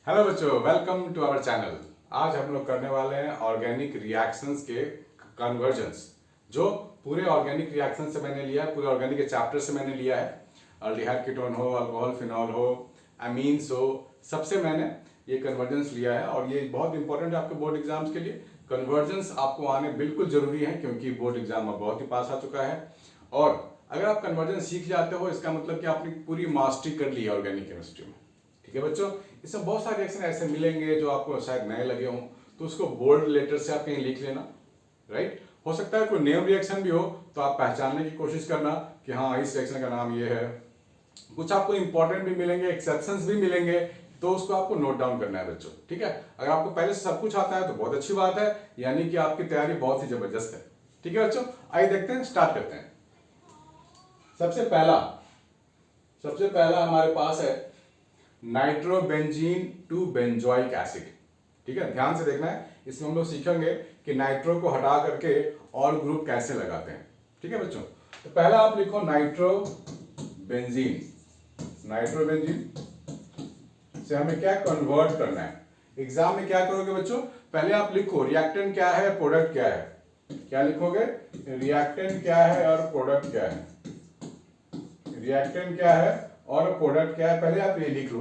Hello बच्चों, welcome to our channel. आज हम लोग करने वाले हैं ऑर्गेनिक रिएक्शंस के कन्वर्जन्स, जो पूरे ऑर्गेनिक रिएक्शन से मैंने लिया है, पूरे ऑर्गेनिक के चैप्टर से मैंने लिया है। अल्डिहाइड कीटोन हो, अल्कोहल फिनॉल हो, अमीन्स हो, सबसे मैंने ये कन्वर्जन्स लिया है और ये बहुत इंपॉर्टेंट है आपके बोर्ड एग्जाम्स के लिए। कन्वर्जन्स आपको आने बिल्कुल जरूरी है क्योंकि बोर्ड एग्जाम अब बहुत ही पास आ चुका है। और अगर आप कन्वर्जन सीख जाते हो इसका मतलब कि आपने पूरी मास्टरी कर ली है ऑर्गेनिक केमिस्ट्री में। ठीक है बच्चों, इसमें बहुत सारे रिएक्शन ऐसे मिलेंगे जो आपको शायद नए लगे हों, तो उसको बोल्ड लेटर से आप कहीं लिख लेना। राइट, हो सकता है कोई नेम रिएक्शन भी हो तो आप पहचानने की कोशिश करना कि हाँ इस रिएक्शन का नाम ये है। कुछ आपको इंपॉर्टेंट भी मिलेंगे, एक्सेप्शंस भी मिलेंगे, तो उसको आपको नोट डाउन करना है बच्चों। ठीक है, अगर आपको पहले से सब कुछ आता है तो बहुत अच्छी बात है, यानी कि आपकी तैयारी बहुत ही जबरदस्त है। ठीक है बच्चों, आइए देखते हैं, स्टार्ट करते हैं। सबसे पहला हमारे पास है नाइट्रोबेंजीन टू बेंजोइक एसिड। ठीक है, ध्यान से देखना है, इसमें हम लोग सीखेंगे कि नाइट्रो को हटा करके और ग्रुप कैसे लगाते हैं। ठीक है बच्चों, तो पहला आप लिखो नाइट्रोबेंजीन से हमें क्या कन्वर्ट करना है। एग्जाम में क्या करोगे बच्चों, पहले आप लिखो रिएक्टेंट क्या है, प्रोडक्ट क्या है। क्या लिखोगे, रिएक्टेंट क्या है और प्रोडक्ट क्या है। रिएक्टेंट क्या है और प्रोडक्ट क्या है, पहले आप ये लिख लो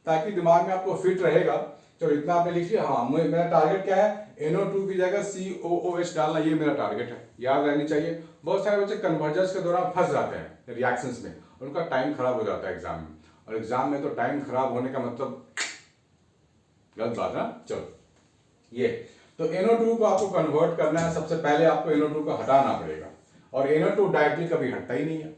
ताकि दिमाग में आपको फिट रहेगा। चलो इतना आपने लिख लिया। हाँ, मेरा टारगेट क्या है, NO2 की जगह COOH डालना, ये मेरा टारगेट है, याद रहनी चाहिए। बहुत सारे बच्चे कन्वर्जन्स के दौरान फंस जाते हैं रिएक्शंस में, उनका टाइम खराब हो जाता है एग्जाम में, और एग्जाम में तो टाइम खराब होने का मतलब गलत बात है ना। चलो ये तो NO2 को आपको कन्वर्ट करना है, सबसे पहले आपको NO2 को हटाना पड़ेगा, और NO2 डायरेक्टली कभी हटता ही नहीं है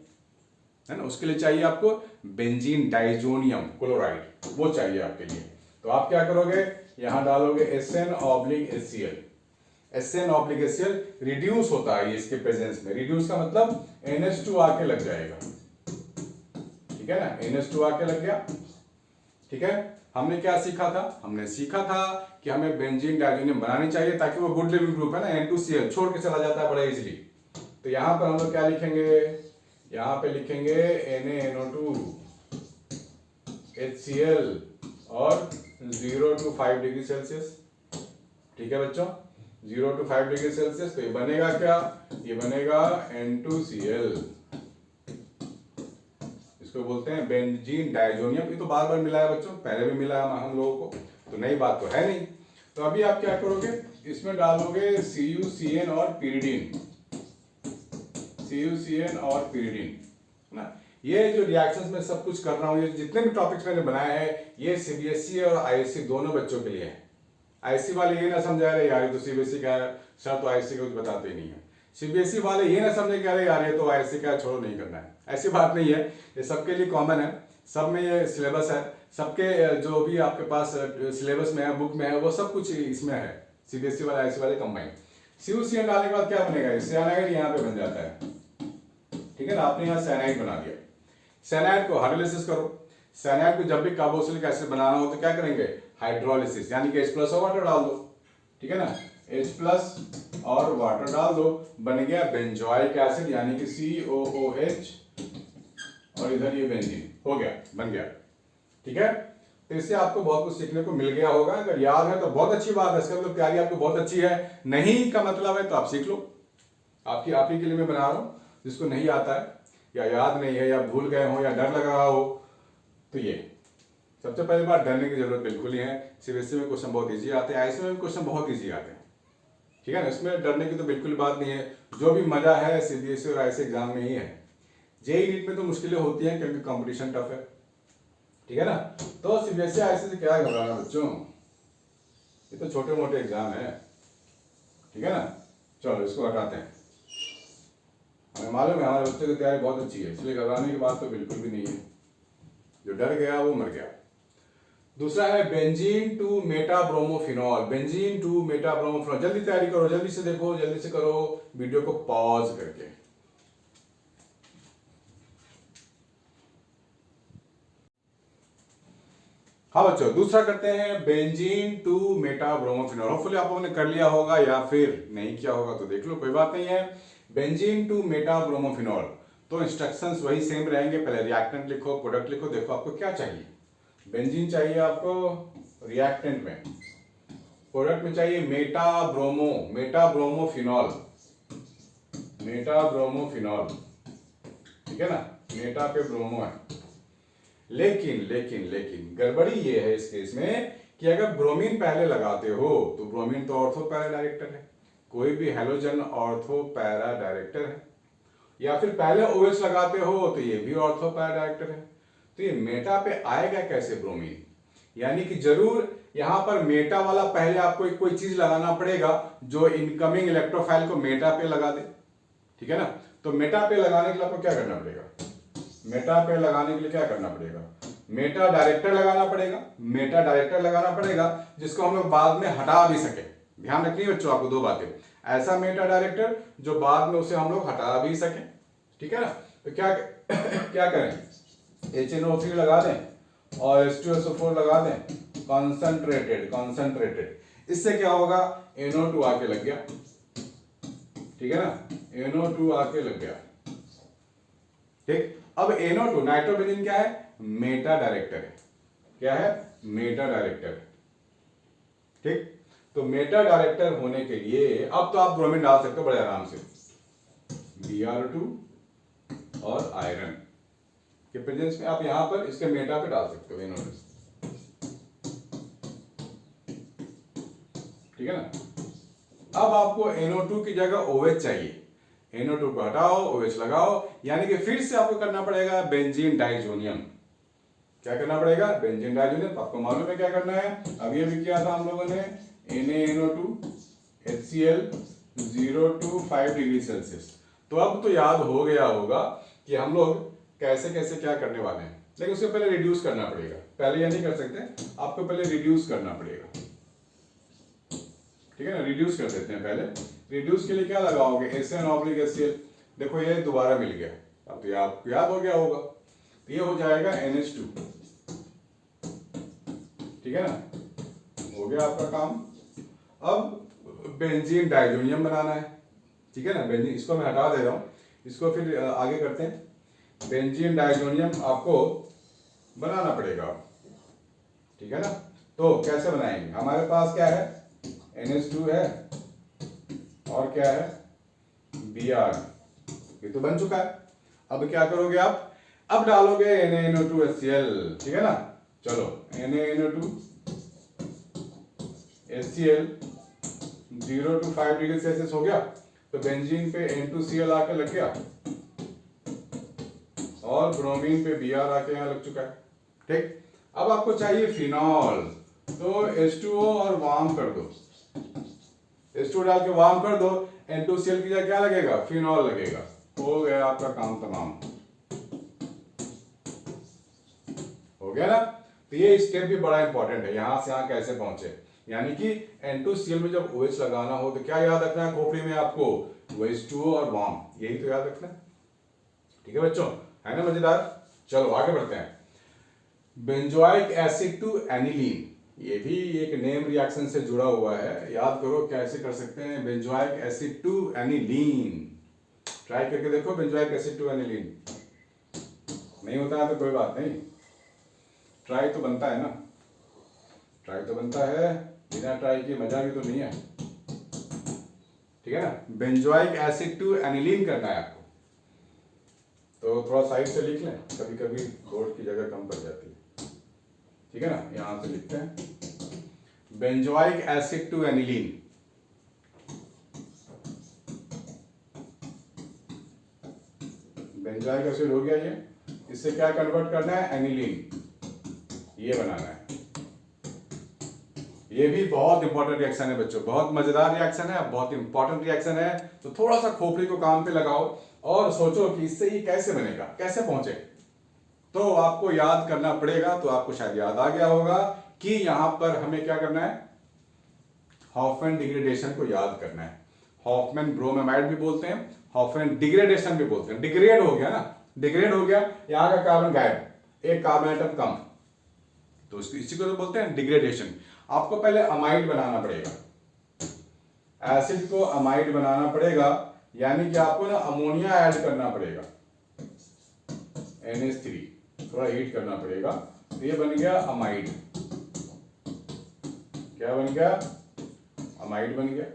ना। उसके लिए चाहिए आपको बेंजीन डाइजोनियम क्लोराइड, वो चाहिए आपके लिए। तो आप क्या करोगे, यहां डालोगे SN/HCl। SN/HCl रिड्यूस होता है ये इसके प्रेजेंस में। रिड्यूस का मतलब NH2 आके लग जाएगा। ठीक है ना, NH2 आके लग गया। ठीक है, हमने क्या सीखा था, हमने सीखा था कि हमें बेंजीन डाइजोनियम बनानी चाहिए ताकि वो गुड लिविंग ग्रुप है ना, N2Cl छोड़ के चला जाता है बड़ा इजीली। तो यहां पर हम लोग क्या लिखेंगे, यहां पे लिखेंगे NaNO2 HCl और 0 to 5 डिग्री सेल्सियस। ठीक है बच्चों, 0 to 5 डिग्री सेल्सियस। तो ये बनेगा क्या, ये बनेगा N2Cl, इसको बोलते हैं बेंजीन डाइजोनियम। ये तो बार बार मिला है बच्चों, पहले भी मिला है हम लोगों को, तो नई बात तो है नहीं। तो अभी आप क्या करोगे, इसमें डालोगे CuCN और pyridine, CuCN और pyridine ना। ये जो रिएक्शंस में सब कुछ कर रहा हूँ, ये जितने भी टॉपिक्स मैंने बनाए हैं, ये CBSE और ISC दोनों बच्चों के लिए है। ISC वाले ये ना समझा रहे यार ये तो CBSE का है सर, तो ISC का कुछ बताते ही नहीं है। CBSE वाले ये ना समझे कि अरे यार ये तो ISC का छोड़ो, नहीं करना है, ऐसी बात नहीं है। ये सबके लिए कॉमन है, सब में ये सिलेबस है, सबके जो भी आपके पास सिलेबस में है, बुक में है, वो सब कुछ इसमें है। CBSE वाले ISC वाले कंबाइन। CuCN डालने के बाद क्या बनेगा, साइनाइड यहाँ पे बन जाता है। ठीक है ना, आपने यहाँ साइनाइड बना दिया। साइनाइड को हाइड्रोलिसिस करो। साइनाइड को जब भी कार्बोक्सिलिक एसिड बनाना हो तो क्या करेंगे, हाइड्रोलिसिस, यानी कि H+ और वाटर डाल दो। ठीक है ना, H+ और वाटर डाल दो, बन गया बेंजोइक एसिड यानी कि COOH, और इधर ये बेंजीन हो गया, बन गया। ठीक है, तो इससे आपको बहुत कुछ सीखने को मिल गया होगा। अगर याद है तो बहुत अच्छी बात है, इसका मतलब तैयारी आपको बहुत अच्छी है। नहीं का मतलब है तो आप सीख लो, आपकी आप ही के लिए मैं बना रहा हूं। जिसको नहीं आता है या याद नहीं है या भूल गए हो या डर लग रहा हो, तो ये सबसे पहली बात, डरने की जरूरत बिल्कुल ही है। CBSE में क्वेश्चन बहुत इजी आते हैं, ISC में भी क्वेश्चन बहुत इजी आते हैं। ठीक है ना, इसमें डरने की तो बिल्कुल बात नहीं है। जो भी मजा है CBSE और ISC एग्जाम में ही है। JEE नीट में तो मुश्किलें होती हैं क्योंकि कंपटीशन टफ है। ठीक है ना, तो CBSE ISC से क्या घबराना बच्चों, ये तो छोटे मोटे एग्जाम है। ठीक है ना, चलो इसको हटाते हैं। हमें मालूम है हमारे बच्चों की तैयारी बहुत अच्छी है, इसलिए घबराने की बात तो बिल्कुल भी नहीं है। जो डर गया वो मर गया। दूसरा है benzene to metabromophenol. Benzene to metabromophenol, जल्दी तैयारी करो, जल्दी से देखो, जल्दी से करो, वीडियो को पॉज करके। हाँ बच्चों, दूसरा करते हैं बेंजीन टू मेटाब्रोमोफिनॉल। होपफुली आप लोगों ने कर लिया होगा या फिर नहीं किया होगा तो देख लो, कोई बात नहीं है। बेंजीन टू मेटाब्रोमोफिनॉल, तो इंस्ट्रक्शंस वही सेम रहेंगे। पहले रिएक्टेंट लिखो, प्रोडक्ट लिखो, देखो आपको क्या चाहिए। बेंजीन चाहिए आपको रिएक्टेंट में, प्रोडक्ट में चाहिए मेटाब्रोमोफिनॉल, मेटाब्रोमोफिनॉल, ठीक है ना, मेटा पे ब्रोमो है। लेकिन गड़बड़ी ये है इस केस में कि अगर ब्रोमीन पहले लगाते हो तो ब्रोमीन तो ऑर्थो पैरा डायरेक्टर है, कोई भी हेलोजन ऑर्थो पैरा डायरेक्टर है, या फिर पहले OH लगाते हो तो ये भी ऑर्थो पैरा डायरेक्टर है। तो ये मेटा पे आएगा कैसे ब्रोमीन, यानी कि जरूर यहां पर मेटा वाला पहले आपको कोई चीज लगाना पड़ेगा जो इनकमिंग इलेक्ट्रोफाइल को मेटा पे लगा दे, ठीक है ना। तो मेटा पे लगाने के लिए आपको क्या करना पड़ेगा, मेटा पे लगाने के लिए क्या करना पड़ेगा, मेटा डायरेक्टर लगाना पड़ेगा, मेटा डायरेक्टर लगाना पड़ेगा जिसको हम लोग बाद में हटा भी सके। ध्यान रखनी है बच्चों आपको दो बातें, ऐसा मेटा डायरेक्टर जो बाद में उसे हम लोग हटा भी सके, ठीक है ना। तो क्या क्या करें, HNO3 लगा दें और H2SO4 लगा दें कॉन्सेंट्रेटेड, इससे क्या होगा, NO2 आके लग गया, ठीक है ना, NO2 आके लग गया, ठीक। अब NO2 नाइट्रोबेंजीन क्या है, मेटा डायरेक्टर है, क्या है, मेटा डायरेक्टर, ठीक। तो मेटा डायरेक्टर होने के लिए अब तो आप ब्रोमीन डाल सकते हो बड़े आराम से, Br2 और आयरन के प्रेजेंस में आप यहां पर इसके मेटा पे डाल सकते हो NO2, ठीक है ना। अब आपको NO2 की जगह OH चाहिए, NO2 को हटाओ OH लगाओ, यानी कि फिर से आपको करना पड़ेगा बेंजीन डाइजोनियम। क्या करना पड़ेगा, बेंजीन डाइजोनियम। आपको मालूम है क्या करना है, अभी अभी किया था हम लोगों ने NaNO2 HCl 0 to 5 degree Celsius. तो अब तो याद हो गया होगा कि हम लोग कैसे कैसे क्या करने वाले हैं, लेकिन उससे पहले रिड्यूस करना पड़ेगा, पहले यह नहीं कर सकते, आपको पहले रिड्यूस करना पड़ेगा, ठीक है ना। रिड्यूस कर देते हैं पहले, रिड्यूस के लिए क्या लगाओगे, SN/HCl, देखो ये दोबारा मिल गया, अब तो आपको याद हो गया होगा, तो ये हो जाएगा NH2, ठीक है ना, हो गया आपका काम। अब बेंजीन डाइजोनियम बनाना है, ठीक है ना, बेंजीन, इसको मैं हटा दे रहा हूं, इसको फिर आगे करते हैं। बेंजीन डाइजोनियम आपको बनाना पड़ेगा, ठीक है ना। तो कैसे बनाएंगे, हमारे पास क्या है, NH2 है और क्या है, Br, ये तो बन चुका है। अब क्या करोगे आप, अब डालोगे NaNO2HCl, ठीक है ना। चलो NaNO2HCl 0 to 5 डिग्री सेल्सियस हो गया, तो बेंजीन पे N2Cl आके लग गया और ब्रोमीन पे Br आके यहाँ लग चुका है, ठीक। अब आपको चाहिए फिनॉल, तो H2O और वार्म कर दो, H2O डाल के वार्म कर दो, N2Cl की जगह क्या लगेगा, फिनॉल लगेगा, हो गया आपका काम तमाम, हो गया ना। तो ये स्टेप भी बड़ा इंपॉर्टेंट है, यहां से यहां कैसे पहुंचे, यानी कि N2Cl में जब OH लगाना हो तो क्या याद रखना है खोपड़ी में आपको, H2O और वार्म, यही तो याद रखना है, ठीक है बच्चों, है ना मजेदार। चलो आगे बढ़ते हैं। बेंजोइक एसिड टू एनिलीन, ये भी एक नेम रिएक्शन से जुड़ा हुआ है, याद करो कैसे कर सकते हैं, benzoic acid to aniline, try करके देखो, बेंजोइक एसिड टू एनिलीन, नहीं होता है तो कोई बात नहीं, ट्राई तो बनता है ना, ट्राई तो बनता है, बिना ट्राई के मजा भी तो नहीं है, ठीक है ना। बेंजोइक एसिड टू एनिलीन करना है आपको, तो थोड़ा साइड से लिख लें, कभी कभी बोर्ड की जगह कम पड़ जाती है, ठीक है ना। यहां से लिखते हैं benzoic acid to aniline, benzoic acid हो गया ये, इससे क्या कन्वर्ट करना है, एनिलीन, ये बनाना है। ये भी बहुत इंपॉर्टेंट रिएक्शन है बच्चों, बहुत मजेदार रिएक्शन है, बहुत इंपॉर्टेंट रिएक्शन है, तो थोड़ा सा खोपड़ी को काम पे लगाओ और सोचो कि इससे ये कैसे बनेगा, कैसे पहुंचे। तो आपको याद करना पड़ेगा, तो आपको शायद याद आ गया होगा कि यहां पर हमें क्या करना है, हॉफमैन डिग्रेडेशन को याद करना है। हॉफमैन ब्रोमाइड भी बोलते हैं, हॉफमैन डिग्रेडेशन भी बोलते हैं, डिग्रेड हो गया ना, डिग्रेड हो गया, यहां का कार्बन गायब, एक कार्बन एटम कम, तो इसी को तो बोलते हैं डिग्रेडेशन। आपको पहले अमाइड बनाना पड़ेगा, एसिड को अमाइड बनाना पड़ेगा, यानी कि आपको ना अमोनिया ऐड करना पड़ेगा, NH3, थोड़ा हीट करना पड़ेगा, तो ये बन गया अमाइड। क्या बन गया? अमाइड बन गया।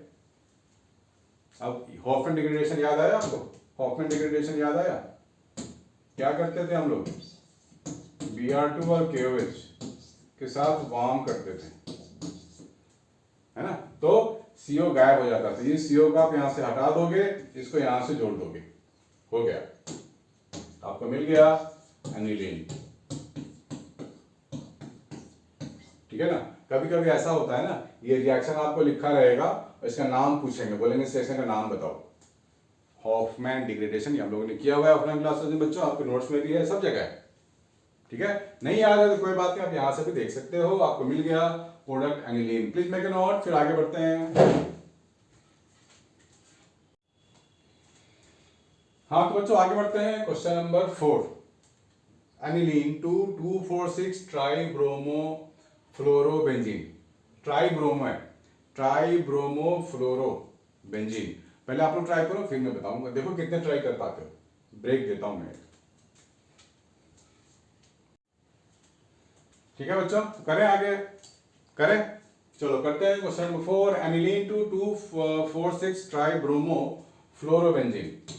अब हॉफमैन डिग्रेडेशन याद आया आपको? हॉफमैन डिग्रेडेशन याद आया? क्या करते थे हम लोग? Br2 और KOH के साथ वार्म करते थे, है ना? तो CO गायब हो जाता था। ये CO का आप यहां से हटा दोगे, इसको यहां से जोड़ दोगे, हो गया, आपको मिल गया एनिलीन। ठीक है ना? कभी कभी ऐसा होता है ना, ये रिएक्शन आपको लिखा रहेगा और इसका नाम पूछेंगे, बोलेंगे इस रिएक्शन का नाम बताओ। हॉफमैन डिग्रेडेशन हम लोगों ने किया हुआ है ऑफलाइन क्लासेस में बच्चों, आपके नोट्स में भी है, सब जगह है। ठीक है, नहीं याद है तो कोई बात नहीं, आप यहां से भी देख सकते हो। आपको मिल गया product aniline. Please make a note, फिर आगे बढ़ते हैं। हाँ तो बच्चों आगे बढ़ते हैं। Question number 4, aniline to 2,4,6 tribromo fluorobenzene. Tribromo है, ट्राइब्रोमो फ्लोरोबेंजीन। पहले आप लोग ट्राई करो, फिर मैं बताऊंगा। देखो कितने ट्राई कर पाते हो, ब्रेक देता हूं मैं। ठीक है बच्चों, करें आगे, करें, चलो करते हैं। Question number 4, aniline to 2,4,6 tribromo fluorobenzene.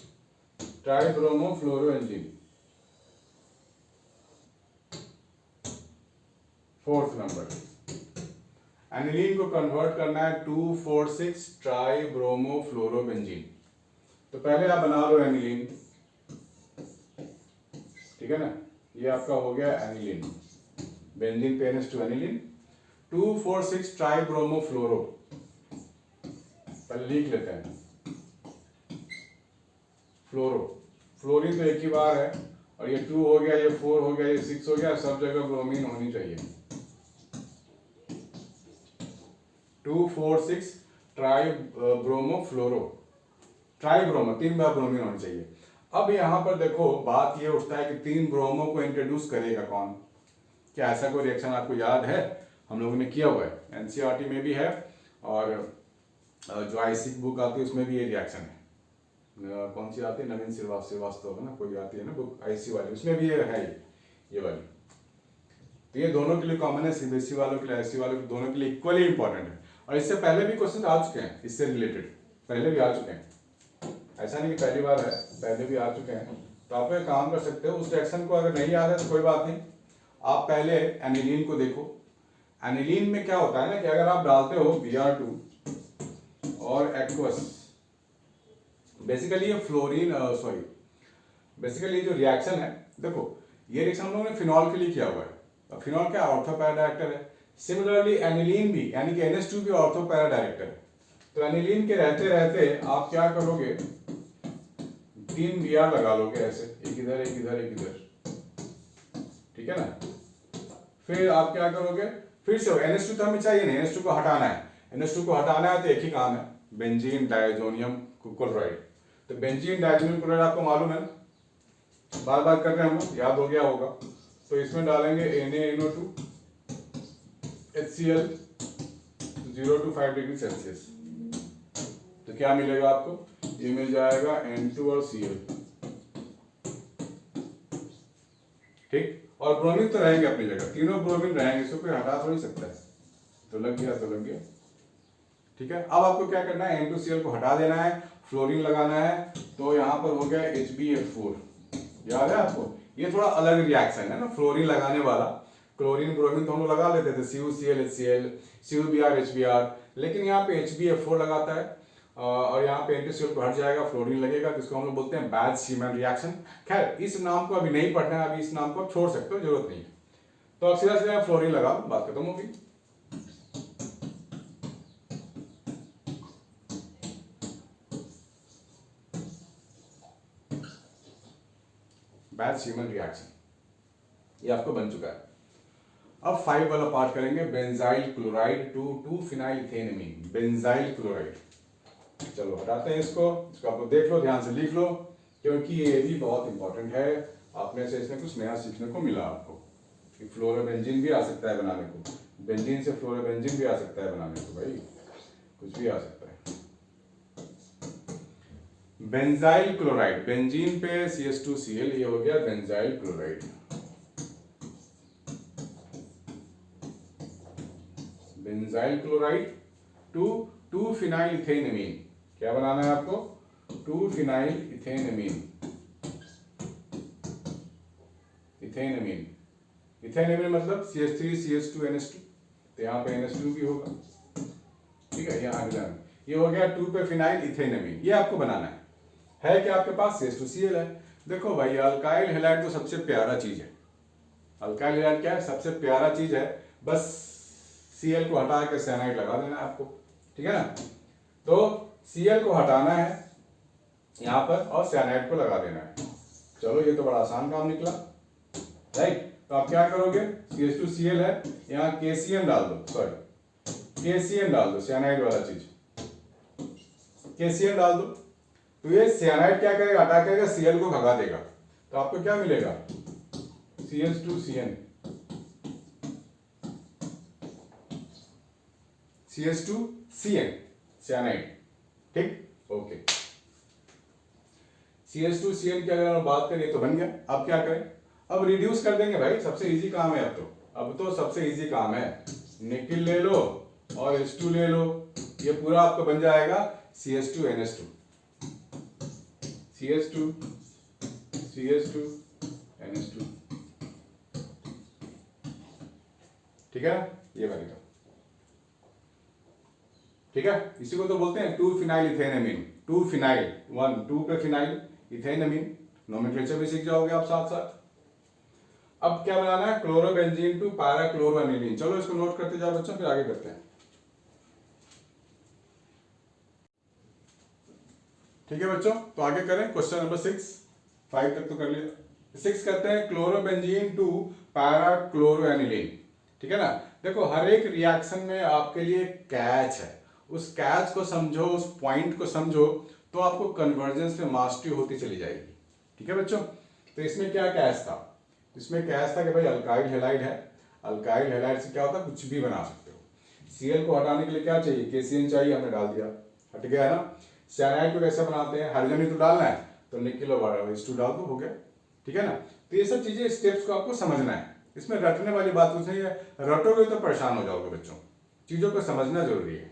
Tribromo fluorobenzene, fourth number. Aniline को कन्वर्ट करना है 2,4,6 ट्राइब्रोमो फ्लोरोबेंजीन। तो पहले आप बना लो एनिलीन, ठीक है ना? ये आपका हो गया एनिलीन, बेंजीन पे NH2 एनिलीन। 2,4,6 ट्राइब्रोमो फ्लोरो, पहले लिख लेते हैं। फ्लोरो, फ्लोरीन तो एक ही बार है, और ये 2 हो गया, ये 4 हो गया, ये 6 हो गया, सब जगह ब्रोमीन होनी चाहिए। 2,4,6 ट्राइब्रोमो फ्लोरो, ट्राइब्रोमो 3 बार ब्रोमीन होनी चाहिए। अब यहाँ पर देखो बात ये उठता है कि 3 ब्रोमो को इंट्रोड्यूस करेगा कौन? क्या ऐसा कोई रिएक्शन आपको याद है? हम लोगों ने किया हुआ है, NCERT में भी है, और जो आईसी बुक आती है उसमें भी ये रिएक्शन है। कौन सी आती है? नवीन श्रीवास्तव है ना, कोई आती है ना बुक आईसी वाली, उसमें भी ये है, ये वाली। तो ये दोनों के लिए कॉमन है, सीबीएसई वालों के लिए, आईसी वालों के, दोनों के लिए इक्वली इंपॉर्टेंट है। और इससे पहले भी क्वेश्चन आ चुके हैं इससे रिलेटेड, पहले भी आ चुके हैं, ऐसा नहीं कि पहली बार है, पहले भी आ चुके हैं। तो आप एक काम कर सकते हो, उस रिएक्शन को अगर नहीं याद है तो कोई बात नहीं, आप पहले एनिलीन को देखो। एनिलीन में क्या होता है ना कि अगर आप डालते हो Br2 और एक्वस, बेसिकली ये फ्लोरीन बेसिकली जो रिएक्शन है, देखो ये रिएक्शन हम लोगों ने फिनॉल के लिए किया हुआ है। फिनॉल क्या ऑर्थो पैरा डायरेक्टर है, सिमिलरली एनिलीन भी, यानी कि NH2 भी ऑर्थो पैरा डायरेक्टर है। तो एनिलीन के रहते रहते आप क्या करोगे, 3 Br लगा लोगे ऐसे, एक इधर एक इधर एक इधर, ठीक है ना? फिर आप क्या करोगे, फिर से NH2 तो हमें चाहिए नहीं, NH2 को हटाना है। NH2 को हटाना है तो एक ही काम है, बेंजीन डायजोनियम क्लोराइड। तो बेंजीन डायजोनियम क्लोराइड आपको मालूम है ना, बार बार कर रहे हैं हम लोग, याद हो गया होगा। तो इसमें डालेंगे NaNO2 HCl 0 to 5 degree Celsius. तो क्या मिलेगा आपको, ये मिल जाएगा N2 और Cl, ठीक। और ब्रोमीन तो रहेंगे अपनी जगह, तीनों ब्रोमीन रहेंगे, इसको कोई हटा तो नहीं सकता है। तो लग गया तो लग गया, ठीक है। अब आपको क्या करना है, N2Cl को हटा देना है, फ्लोरीन लगाना है। तो यहाँ पर हो गया HbF4, याद है आपको? ये थोड़ा अलग रिएक्शन है ना, फ्लोरीन लगाने वाला। क्लोरीन ब्रोमीन तो हम लोग लगा लेते थे, CuCl HCl, CuBr HBr, लेकिन यहाँ पे HbF4 लगाता है, और यहाँ पे NaCl को हट जाएगा, फ्लोरीन लगेगा, तो इसको हम लोग बोलते हैं बैच सीमन रिएक्शन। खैर इस नाम को अभी नहीं पढ़ना है, अभी इस नाम को आप छोड़ सकते हो, जरूरत नहीं है। तो अब सीधा सीधा फ्लोरीन लगा, बात खत्म होगी। बैच सीमन रिएक्शन ये आपको बन चुका है। अब 5 वाला पार्ट करेंगे, बेंजाइल क्लोराइड टू 2-फिनाइलथेनमीन, बेंजाइल क्लोराइड। चलो हटाते हैं इसको आप लोग देख लो, ध्यान से लिख लो, क्योंकि ये भी बहुत इंपॉर्टेंट है। आपने से इसमें कुछ नया सीखने को मिला आपको, कि फ्लोरोबेंजीन भी आ सकता है बनाने को, बेंजीन से फ्लोरोबेंजीन भी आ सकता है बनाने को, भाई कुछ भी आ सकता है। बेंजाइल क्लोराइड, बेंजीन पे CH2Cl, ये हो गया benzyl chloride. Benzyl chloride to 2-फिनाइल-इथेनमीन। क्या बनाना है आपको? 2-फिनाइल-इथेनमीन। इथेनमीन, इथेनमीन मतलब CH3CH2NH2, तो यहाँ पे NH2 भी होगा। ठीक है, यहाँ आगे जाना, ये हो गया 2 पे फिनाइल इथेनमीन। ये आपको बनाना है क्या आपके पास? CH2Cl है। देखो भाई, अल्काइल हैलाइड तो सबसे प्यारा चीज है। अल्काइल हैलाइड क्या है? सबसे प्यारा चीज है। बस Cl को हटा के साइनाइड लगा देना है आपको, ठीक है ना। तो Cl को हटाना है यहाँ पर और साइनाइड को लगा देना है। चलो, ये तो बड़ा आसान काम निकला, राइट। तो आप क्या करोगे? CH2Cl है, यहाँ KCl डाल दो, सॉरी KCl डाल दो, साइनाइड वाला चीज KCl डाल दो। तो ये साइनाइड क्या करेगा? हटा करेगा, Cl को भगा देगा। तो आपको क्या मिलेगा? CH2CN, CH2CN, cyanide. ठीक, ओके। CH2CN की अगर हम बात करें तो बन गया। अब क्या करें? अब रिड्यूस कर देंगे भाई, सबसे इजी काम है अब तो सबसे इजी काम है। निकिल ले लो और H2 ले लो, ये पूरा आपको बन जाएगा CH2NH2, CH2 NH2, ठीक है, ये बनेगा। ठीक है, इसी को तो बोलते हैं 2-फिनाइल-इथेनमीन। 2-फिनाइल, 2 पे फिनाइल, इथेनमीन। नोमेनक्लेचर भी सीख जाओगे आप साथ साथ। अब क्या बनाना है? Chlorobenzene to parachloroaniline. चलो इसको नोट करते जाओ बच्चों, फिर आगे करते हैं। ठीक है बच्चों, तो आगे करें क्वेश्चन नंबर 6। 5 तक तो कर लिया, 6 करते हैं। क्लोरोबेंजीन टू पैराक्लोरोएनिलीन, ठीक है ना। देखो, हर एक रिएक्शन में आपके लिए कैच है, उस कैच को समझो, उस पॉइंट को समझो, तो आपको कन्वर्जेंस में मास्टरी होती चली जाएगी। ठीक है बच्चों, तो इसमें क्या कैच था? इसमें कैच था कि भाई अल्काइल हैलाइड है, अल्काइल हैलाइड से क्या होता है? कुछ भी बना सकते हो। Cl को हटाने के लिए क्या चाहिए? KCl चाहिए, हमने डाल दिया, हट गया ना। साइनाइड को कैसे बनाते हैं? हाइड्रोजन ही तो डालना है, तो निकल H2 डाल दो, हो गया। ठीक है ना। तो ये सब चीजें, स्टेप्स को आपको समझना है। इसमें रटने वाली बात कुछ नहीं है, रटोगे तो परेशान हो जाओगे बच्चों। चीजों को समझना जरूरी है,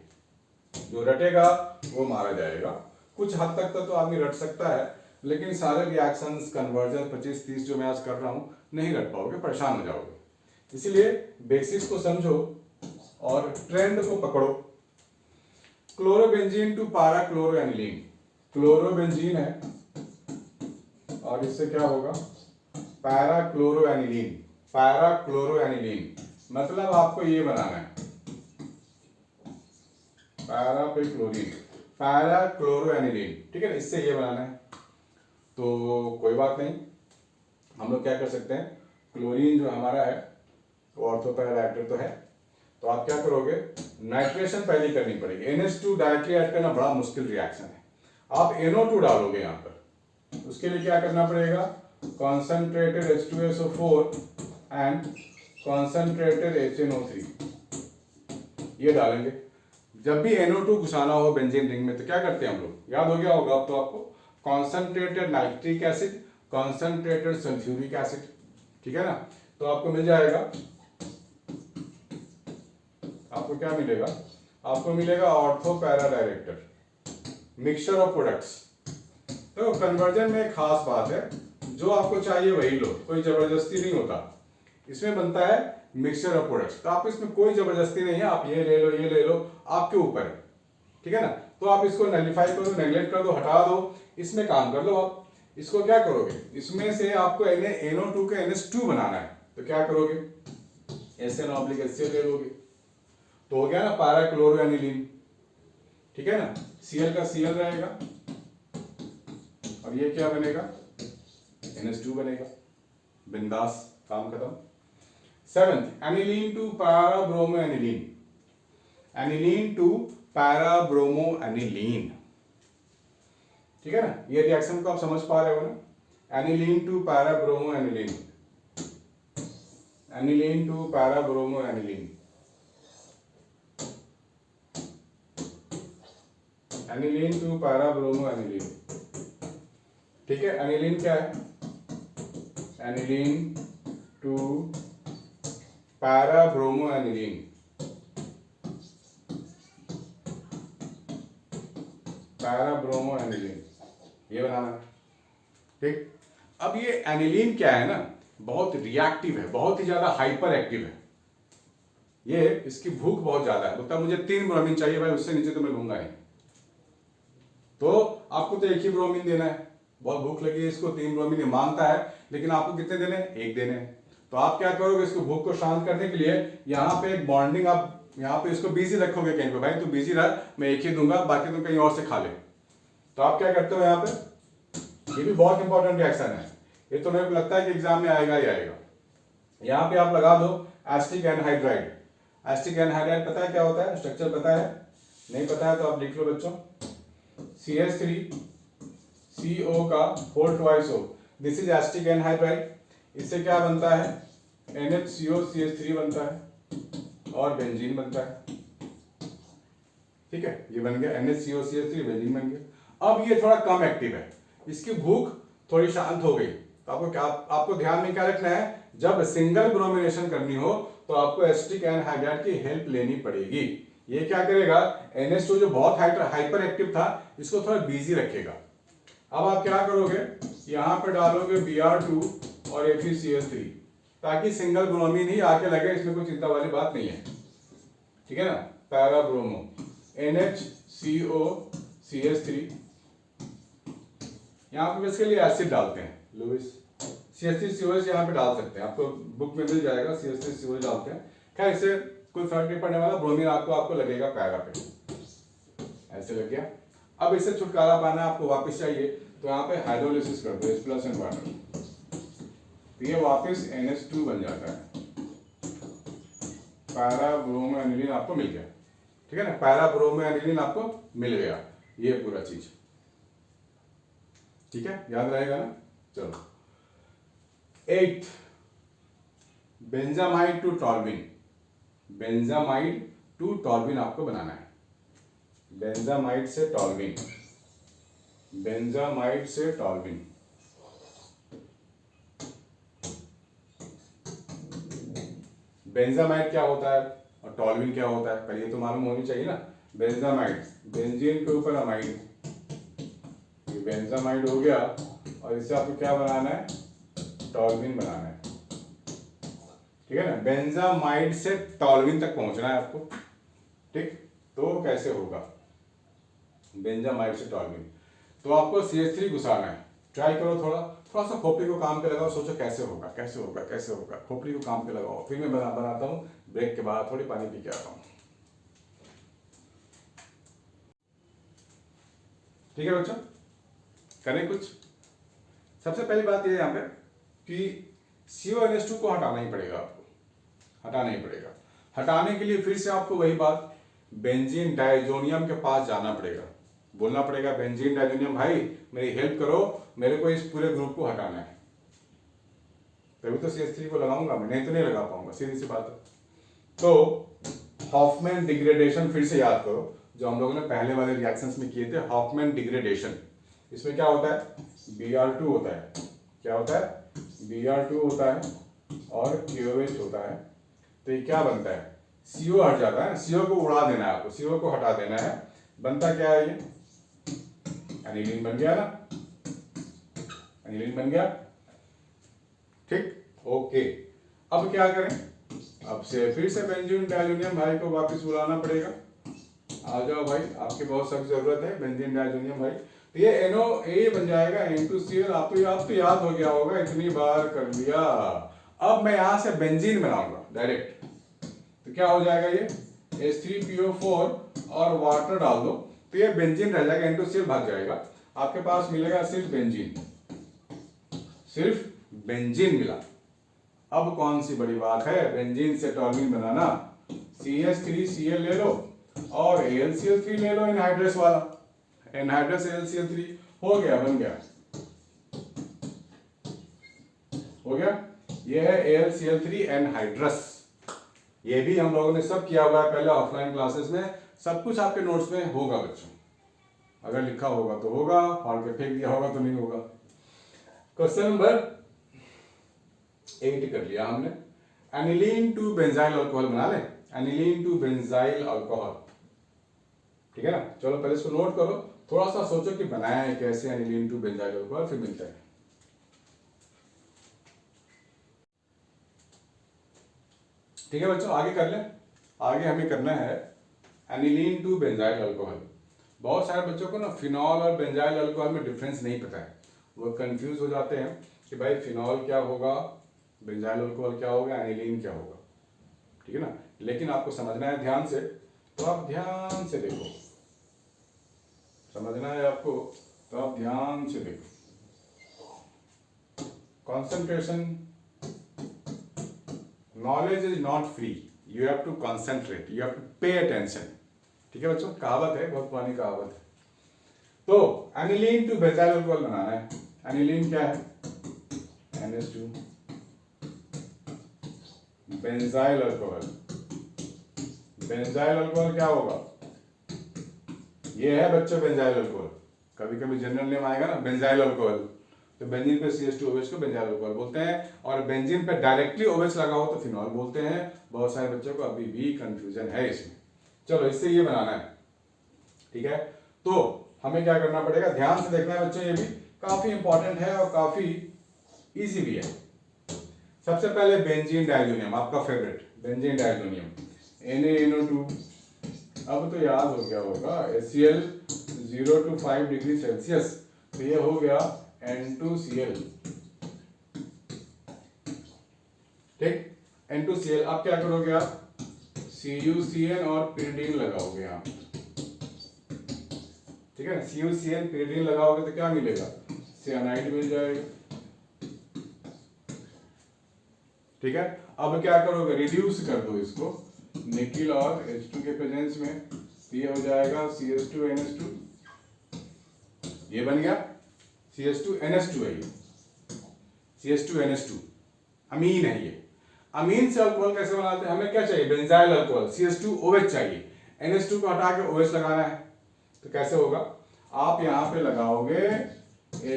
जो रटेगा वो मारा जाएगा। कुछ हद तक तो आदमी रट सकता है, लेकिन सारे रिएक्शंस, कन्वर्जन 25-30 जो मैं आज कर रहा हूं, नहीं रट पाओगे, परेशान हो जाओगे। इसीलिए बेसिक्स को समझो और ट्रेंड को पकड़ो। क्लोरोबेंजीन टू पैराक्लोरोएनिलीन, क्लोरोबेंजीन है और इससे क्या होगा? पैराक्लोरोएनिलीन। पैराक्लोरोएनिलीन मतलब आपको ये बनाना है, पैरा पे क्लोरीन, पैराक्लोरोएनिलीन, ठीक है। इससे ये बनाना है, तो कोई बात नहीं, हम लोग क्या कर सकते हैं? क्लोरीन जो हमारा है वो ऑर्थो पैरा रिएक्टर तो है, तो आप क्या करोगे? नाइट्रेशन पहले करनी पड़ेगी। NH2 डायरेक्टली ऐड करना बड़ा मुश्किल रिएक्शन है। आप NO2 डालोगे यहाँ पर, उसके लिए क्या करना पड़ेगा? Concentrated H2SO4 and concentrated HNO3, ये डालेंगे। जब भी NO2 घुसाना हो बेंजीन रिंग में, तो क्या करते हैं हम लोग? याद हो गया होगा अब तो आपको, concentrated nitric acid, concentrated sulphuric acid, ठीक है ना। तो आपको मिल जाएगा, आपको क्या मिलेगा? आपको मिलेगा ortho para director, mixture of products. तो कन्वर्जन में एक खास बात है, जो आपको चाहिए वही लो, कोई जबरदस्ती नहीं होता। इसमें बनता है मिक्सचर ऑफ प्रोडक्ट्स, तो आप इसमें कोई जबरदस्ती नहीं है, आप ये ले लो, ये ले लो, आपके ऊपर है, ठीक है ना। तो आप इसको नलिफाई कर दो, नेग्लेक्ट कर दो, हटा दो, इसमें काम कर लो आप। इसको क्या करोगे? इसमें से आपको NO2 का NH2 बनाना है, तो क्या करोगे? SN/HCl ले लोगे, तो हो गया ना पैराक्लोरोएनिलीन, ठीक है ना। Cl का Cl रहेगा और ये क्या बनेगा? NH2 बनेगा, बिंदास, काम खत्म। 7th, aniline to parabromoaniline, aniline to parabromoaniline, ठीक है ना। ये रिएक्शन को आप समझ पा रहे हो ना? Aniline to parabromoaniline, aniline to parabromoaniline, aniline to parabromoaniline, ठीक है। एनिलीन क्या है? Aniline to parabromoaniline, para bromo aniline, ये बनाना है। ठीक, अब ये एनिलीन क्या है ना, बहुत रिएक्टिव है, बहुत ही ज्यादा हाइपर एक्टिव है। ये इसकी भूख बहुत ज्यादा है, बोलता मुझे 3 ब्रोमीन चाहिए भाई, उससे नीचे तो मैं लूंगा नहीं। तो आपको तो एक ही ब्रोमीन देना है, बहुत भूख लगी है इसको, 3 ब्रोमीन मांगता है, लेकिन आपको कितने देने हैं, 1 देने हैं। तो आप क्या करोगे, इसको भूख को शांत करने के लिए यहाँ पे एक बॉन्डिंग, आप यहाँ पे इसको बिजी रखोगे कहीं पे, भाई तू बिजी रह, मैं एक ही दूंगा, बाकी तुम कहीं और से खा ले। तो आप क्या करते हो यहाँ पे, ये भी बहुत इंपॉर्टेंट रिएक्शन है, ये तो मेरे को लगता है कि एग्जाम में आएगा ही आएगा। यहाँ पे आप लगा दो एसिटिक एनहाइड्राइड। एसिटिक एनहाइड्राइड पता है क्या होता है, स्ट्रक्चर पता है, नहीं पता है तो आप लिख लो बच्चों, CH3CO का 4 twice O, this is acetic anhydride. इससे क्या बनता है, NHCO CH3 बनता है और बेंजीन बनता है। ठीक है, ये बन गया NHCO CH3, बेंजीन बन गया। अब ये थोड़ा कम एक्टिव है, इसकी भूख थोड़ी शांत हो गई। तो आपको ध्यान में क्या रखना है, जब सिंगल ब्रोमिनेशन करनी हो तो आपको एसिटिक एनहाइड्राइड की हेल्प लेनी पड़ेगी। ये क्या करेगा, NH2 जो बहुत हाइपर एक्टिव था, इसको थोड़ा बिजी रखेगा। अब आप क्या करोगे, यहाँ पे डालोगे Br2 और FeCl3, ताकि सिंगल ब्रोमीन ही आके लगे, इसमें कोई चिंता वाली बात नहीं है। ठीक है ना, पैरा ब्रोमो NHCO CH3, यहाँ पे बेसिकली एसिड डालते हैं, लुइस CH3COH यहाँ पे डाल सकते हैं, आपको बुक में मिल जाएगा, CH3COH डालते हैं। खैर इससे कोई फर्क नहीं पड़ने वाला, ब्रोमीन आपको लगेगा पैरा पे, ऐसे लग गया। अब इससे छुटकारा पाना आपको वापस चाहिए, तो यहाँ पे हाइड्रोलिसिस कर दो, H+ एंड वाटर, तो ये वापस NH2 बन जाता है, पैरा ब्रोमो एनिलीन आपको मिल गया। ठीक है ना, पैरा ब्रोमो एनिलीन आपको मिल गया, ये पूरा चीज। ठीक है, याद रहेगा ना। चलो 8, बेंजामाइड टू टॉल्विन, बेंजामाइड टू टॉल्विन आपको बनाना है। बेंजामाइड से टॉल्विन, बेंजामाइड से टॉल्विन। बेंजामाइड क्या होता है और टॉल्विन क्या होता है, पहले ये तो मालूम होनी चाहिए ना। बेंजामाइड, बेंजीन के ऊपर अमाइड, ये बेंजामाइड हो गया, और इससे आपको क्या बनाना है, टॉल्विन बनाना है। ठीक है ना, बेंजामाइड से टॉल्विन तक पहुंचना है आपको। ठीक, तो कैसे होगा, बेंजामाइड से टॉल्विन, तो आपको CH3 घुसाना है। ट्राई करो, थोड़ा सा खोपड़ी को काम पे लगाओ, सोचो कैसे होगा, कैसे होगा, कैसे होगा, खोपड़ी को काम पे लगाओ। फिर मैं बनाता हूँ, ब्रेक के बाद थोड़ी पानी पी के आता हूँ। ठीक है बच्चों, करें कुछ। सबसे पहली बात यह है यहाँ पे कि CONH2 को हटाना ही पड़ेगा, आपको हटाना ही पड़ेगा। हटाने के लिए फिर से आपको वही बात, बेंजीन डाइजोनियम के पास जाना पड़ेगा, बोलना पड़ेगा बेंजीन डाइजोनियम भाई मेरी हेल्प करो, मेरे को इस पूरे ग्रुप को हटाना है। तभी तो CH3 को लगाऊंगा मैं, नहीं तो नहीं लगा पाऊंगा, सीधी सी बात है। तो हॉफमैन डिग्रेडेशन फिर से याद करो, जो हम लोगों ने पहले वाले रिएक्शंस में किए थे, हॉफमैन डिग्रेडेशन। इसमें क्या होता है, Br2 होता है, क्या होता है, Br2 होता है और KOH होता है। तो ये क्या बनता है, CO हट जाता है, CO को उड़ा देना है आपको, CO को हटा देना है। बनता क्या है, ये एनिलीन बन गया ना, एनिलीन बन गया। ठीक, ओके। अब क्या करें, अब से फिर से बेंजीन डाइजोनियम भाई को वापस बुलाना पड़ेगा। आ जाओ भाई, आपकी बहुत सख्त जरूरत है बेंजीन डाइजोनियम भाई। तो ये NOA बन जाएगा N2Cl, आपको याद हो गया होगा, इतनी बार कर लिया। अब मैं यहां से बेंजीन बनाऊंगा डायरेक्ट, तो क्या हो जाएगा, ये H3PO4 और वाटर डाल दो, तो ये बेंजीन रह जाएगा, N2Cl भाग जाएगा, आपके पास मिलेगा सिर्फ बेंजीन, सिर्फ बेंजीन मिला। अब कौन सी बड़ी बात है, बेंजीन से टॉल्विन बनाना, CH3Cl ले लो और AlCl3 ले लो, एनहाइड्रस वाला, एनहाइड्रस AlCl3 हो गया, बन गया, हो गया। ये है AlCl3 एनहाइड्रस। ये भी हम लोगों ने सब किया हुआ है पहले ऑफलाइन क्लासेस में, सब कुछ आपके नोट्स में होगा बच्चों, अगर लिखा होगा तो होगा, फाड़ के फेंक दिया होगा तो नहीं होगा। क्वेश्चन नंबर 8 कर लिया हमने, एनिलीन टू बेंजाइल अल्कोहल बना ले, एनिलीन टू बेंजाइल अल्कोहल। ठीक है ना, चलो पहले इसको नोट करो, थोड़ा सा सोचो कि बनाया है कैसे एनिलीन टू बेंजाइल अल्कोहल, फिर मिलते हैं। ठीक है बच्चों, आगे कर लें। आगे हमें करना है एनिलीन टू बेंजाइल अल्कोहल। बहुत सारे बच्चों को ना फिनॉल और बेंजाइल अल्कोहल में डिफरेंस नहीं पता है, वो कंफ्यूज हो जाते हैं कि भाई फिनॉल क्या होगा, बेंजाइल अल्कोहल क्या होगा, एनिलीन क्या होगा। ठीक है ना, लेकिन आपको समझना है ध्यान से, तो आप ध्यान से देखो, समझना है आपको तो आप ध्यान से देखो। Concentration, knowledge is not free, you have to concentrate, you have to pay attention. ठीक है बच्चों, कहावत है, बहुत पुरानी कहावत है। तो एनिलीन टू बेंजाइल अल्कोहल बनाना है। एनिलीन क्या है, NH2 benzyl alcohol. Benzyl alcohol क्या होगा, ये है बच्चों बेंजाइल अल्कोहल। कभी कभी जनरल नेम आएगा ना बेंजाइल अल्कोहल, तो बेंजीन पे CH2OH को बेंजाइल अल्कोहल बोलते हैं, और बेंजीन पे डायरेक्टली OH लगा हो तो फिनॉल बोलते हैं। बहुत सारे बच्चों को अभी भी कंफ्यूजन है इसमें। चलो इससे ये बनाना है। ठीक है, तो हमें क्या करना पड़ेगा, ध्यान से देखना है बच्चों, ये भी काफी इंपॉर्टेंट है और काफी इजी भी है। सबसे पहले बेंजीन डाइजोनियम, आपका फेवरेट बेंजीन डाइजोनियम, Na2। अब तो याद हो गया होगा, HCl 0 to 5 डिग्री सेल्सियस, तो ये हो गया N2Cl। ठीक, N2Cl। अब क्या करोगे आप, CuCN और pyridine लगाओगे आप। ठीक है ना, CuCN pyridine लगाओगे तो क्या मिलेगा, सियानाइड मिल जाएगा। ठीक है, अब क्या करोगे, रिड्यूस कर दो इसको निकिल और H2 के प्रेजेंस में, ये हो जाएगा CH2NH2, ये बन गया CH2NH2 है, ये CH2NH2 अमीन है। ये अमीन से अल्कोहल कैसे बनाते हैं, हमें क्या चाहिए, बेंजाइल अल्कोहल, CH2OH चाहिए, NH2 को हटा के OH लगाना है। तो कैसे होगा, आप यहाँ पे लगाओगे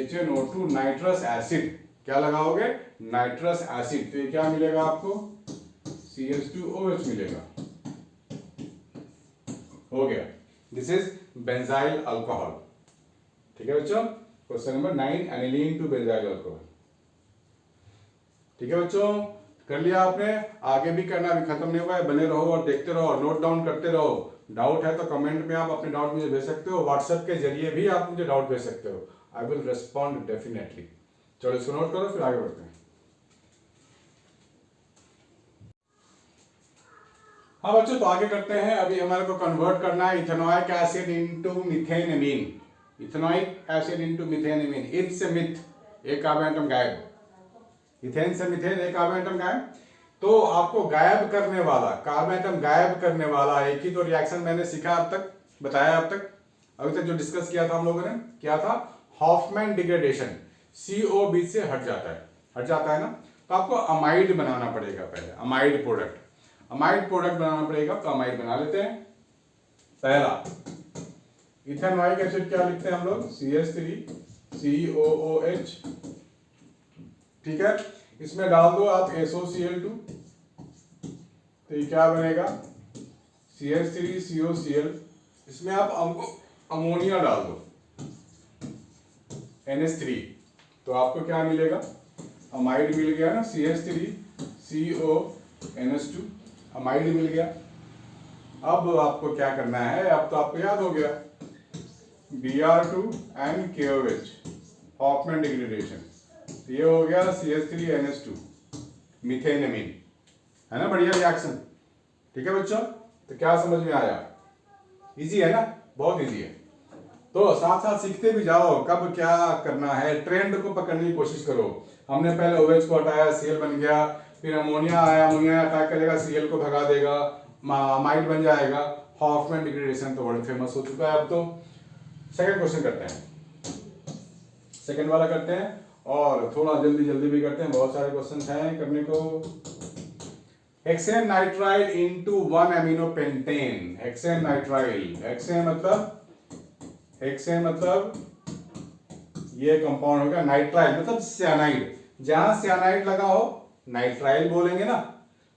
HNO2 नाइट्रस एसिड, क्या लगाओगे, नाइट्रस एसिड, तो ये क्या मिलेगा आपको, CH2OH मिलेगा। हो गया, दिस इज बेंजाइल अल्कोहल। ठीक है बच्चों, question number 9, aniline to benzyl alcohol. ठीक है बच्चों, कर लिया आपने, आगे भी करना, अभी खत्म नहीं हुआ है, बने रहो और देखते रहो और नोट डाउन करते रहो। डाउट है तो कमेंट में आप अपने डाउट मुझे भेज सकते हो, व्हाट्सएप के जरिए भी आप मुझे डाउट भेज सकते हो, आई विल रेस्पॉन्ड डेफिनेटली। चलो इसको नोट करो, फिर आगे बढ़ते हैं। हाँ बच्चों, तो आगे करते हैं। अभी हमारे को कन्वर्ट करना है ethanoic acid into methanamine, ethanoic acid into methanamine. इत से मिथ, एक कार्बन एटम गायब, इथेन से मीथेन, एक कार्बन एटम गायब। तो आपको गायब करने वाला, कार्बन एटम गायब करने वाला एक ही तो रिएक्शन मैंने सीखा अब तक, बताया अब तक, अभी तक जो डिस्कस किया था हम लोगों ने, क्या था, हॉफमैन डिग्रेडेशन। CO बीच से हट जाता है ना, तो आपको अमाइड बनाना पड़ेगा पहले, अमाइड प्रोडक्ट बनाना पड़ेगा। तो अमाइड बना लेते हैं। पहला इथेनॉइक एसिड क्या लिखते हैं हम लोग, CH3COOH। ठीक है, इसमें डाल दो आप SOCl2, तो ये क्या बनेगा, CH3COCl। इसमें आप अमोनिया डाल दो NH3, तो आपको क्या मिलेगा, अमाइड मिल गया ना, CH3CONH2 अमाइड मिल गया। अब आपको क्या करना है, अब तो आपको याद हो गया, Br2 and KOH, Hoffmann degradation, ये हो गया CH3NH2 मीथेनमीन, है ना, बढ़िया रिएक्शन। ठीक है बच्चों, तो क्या समझ में आया, इजी है ना, बहुत इजी है। तो साथ साथ सीखते भी जाओ, कब क्या करना है, ट्रेंड को पकड़ने की कोशिश करो। हमने पहले OH को हटाया, Cl बन गया, फिर अमोनिया आया, अमोनिया अटैक करेगा, Cl को भगा देगा, अमाइड बन जाएगा, हॉफमैन डिग्रेडेशन तो वर्ल्ड फेमस हो चुका है। अब तो सेकंड क्वेश्चन करते हैं, सेकंड वाला करते हैं, और थोड़ा जल्दी जल्दी भी करते हैं, बहुत सारे क्वेश्चन हैं करने को। Hexane nitrile into 1 amino pentane, hexane nitrile, hexane मतलब ये कंपाउंड हो गया, नाइट्राइल मतलब सियानाइड, जहां सियानाइड लगा हो नाइट्राइल बोलेंगे ना,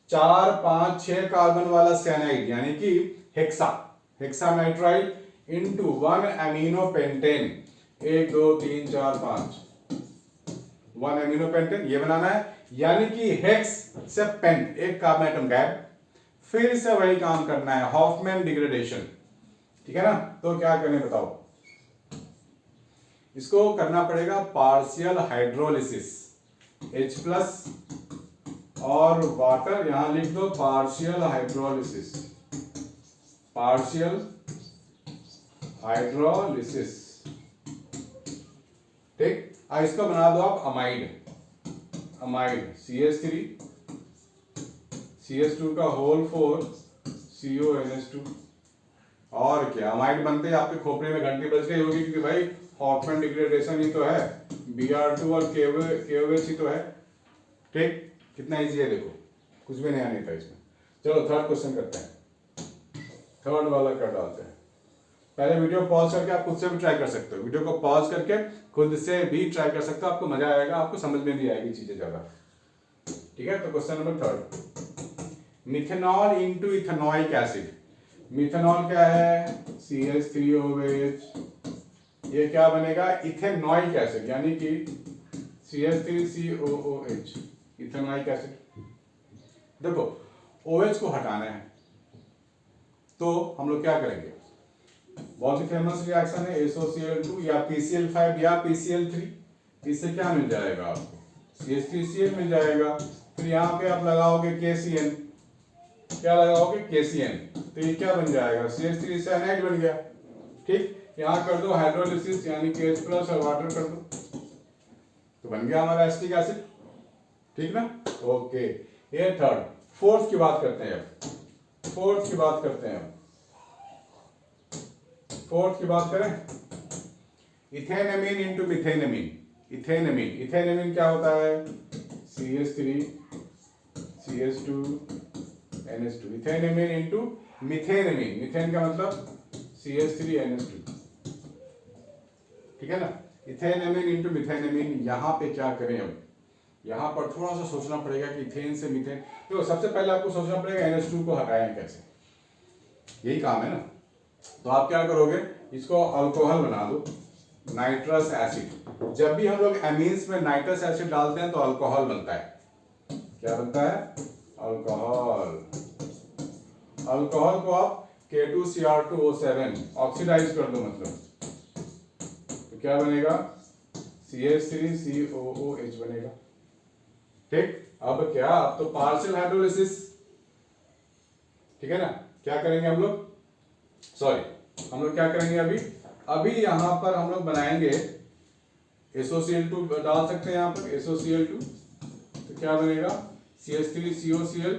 4 5 6 कार्बन वाला सियानाइड यानी कि hexa nitrile, into 1 amino pentane, 1 2 3 4 5, 1 amino pentane ये बनाना है, यानी कि हेक्स से पेंट, एक कार्बन एटम गायब, फिर से वही काम करना है, हॉफमैन डिग्रेडेशन, ठीक है ना। तो क्या करें बताओ, इसको करना पड़ेगा पार्शियल हाइड्रोलिसिस, H+ और वाटर, यहां लिख दो पार्शियल हाइड्रोलिसिस, पार्शियल हाइड्रोलिसिस, ठीक। अब इसको बना दो आप अमाइड, अमाइड CH3 CH2 का होल 4 CONH2, और क्या अमाइड बनते हैं आपके खोपड़े में घंटी बज गई होगी, क्योंकि भाई हॉफमैन डिग्रेडेशन ही तो है, Br2 और KOH ही तो है, ठीक। कितना इजी है देखो, कुछ भी नया नहीं था इसमें। चलो थर्ड क्वेश्चन करते हैं, थर्ड वाला कर डालते हैं। पहले वीडियो पॉज करके आप खुद से भी ट्राई कर सकते हो, वीडियो को पॉज करके खुद से भी ट्राई कर सकते हो, आपको मजा आएगा, आपको समझ में भी आएगी चीजें ज्यादा, ठीक है। तो question number third, methanol into ethanoic acid, methanol क्या है CH3OH, ये क्या बनेगा इथेनॉइक एसिड, यानी कि CH3COOH, इथेनॉइक एसिड। देखो OH को हटाना है, तो हम लोग क्या करेंगे, बहुत ही फेमस रिएक्शन है SOCl2 या PCl5 या PCl3, इससे क्या मिल जाएगा आपको CH3Cl मिल जाएगा, फिर यहाँ पे आप लगाओगे KCN, क्या लगाओगे KCN, तो ये क्या बन जाएगा CH3 साइनाइड बन गया, ठीक। यहाँ कर दो हाइड्रोलिसिस, यानी कि H+ और वाटर कर दो, तो बन गया हमारा एसिटिक एसिड, ठीक ना। ओके, ये थर्ड। फोर्थ की बात करते हैं अब, फोर्थ की बात करते हैं, फोर्थ की बात करें, इथेनमीन इंटू मिथेनमीन, इथेनमीन, इथेनमीन क्या होता है CH3 CH2 NH2, इथेनमीन into मिथेनमीन, methane का मतलब CH3 NH2, ठीक है ना। इथेनमीन इंटू मिथेनमीन, यहां पे क्या करें, अब यहां पर थोड़ा सा सोचना पड़ेगा कि इथेन से मिथेन, तो सबसे पहले आपको सोचना पड़ेगा NH2 को हटाएं कैसे, यही काम है ना। तो आप क्या करोगे, इसको अल्कोहल बना दो, नाइट्रस एसिड, जब भी हम लोग एमीन्स में नाइट्रस एसिड डालते हैं तो अल्कोहल बनता है, क्या बनता है अल्कोहल, अल्कोहल को आप K2Cr2O7 ऑक्सीडाइज कर दो, मतलब तो क्या बनेगा CH3COOH बनेगा, ठीक। अब क्या, अब तो पार्शियल हाइड्रोलिसिस, ठीक है ना। क्या करेंगे हम लोग, सॉरी हम लोग क्या करेंगे अभी, अभी यहां पर हम लोग बनाएंगे SOCl2 डाल सकते हैं यहां पर SOCl2, तो क्या बनेगा CH3COCl,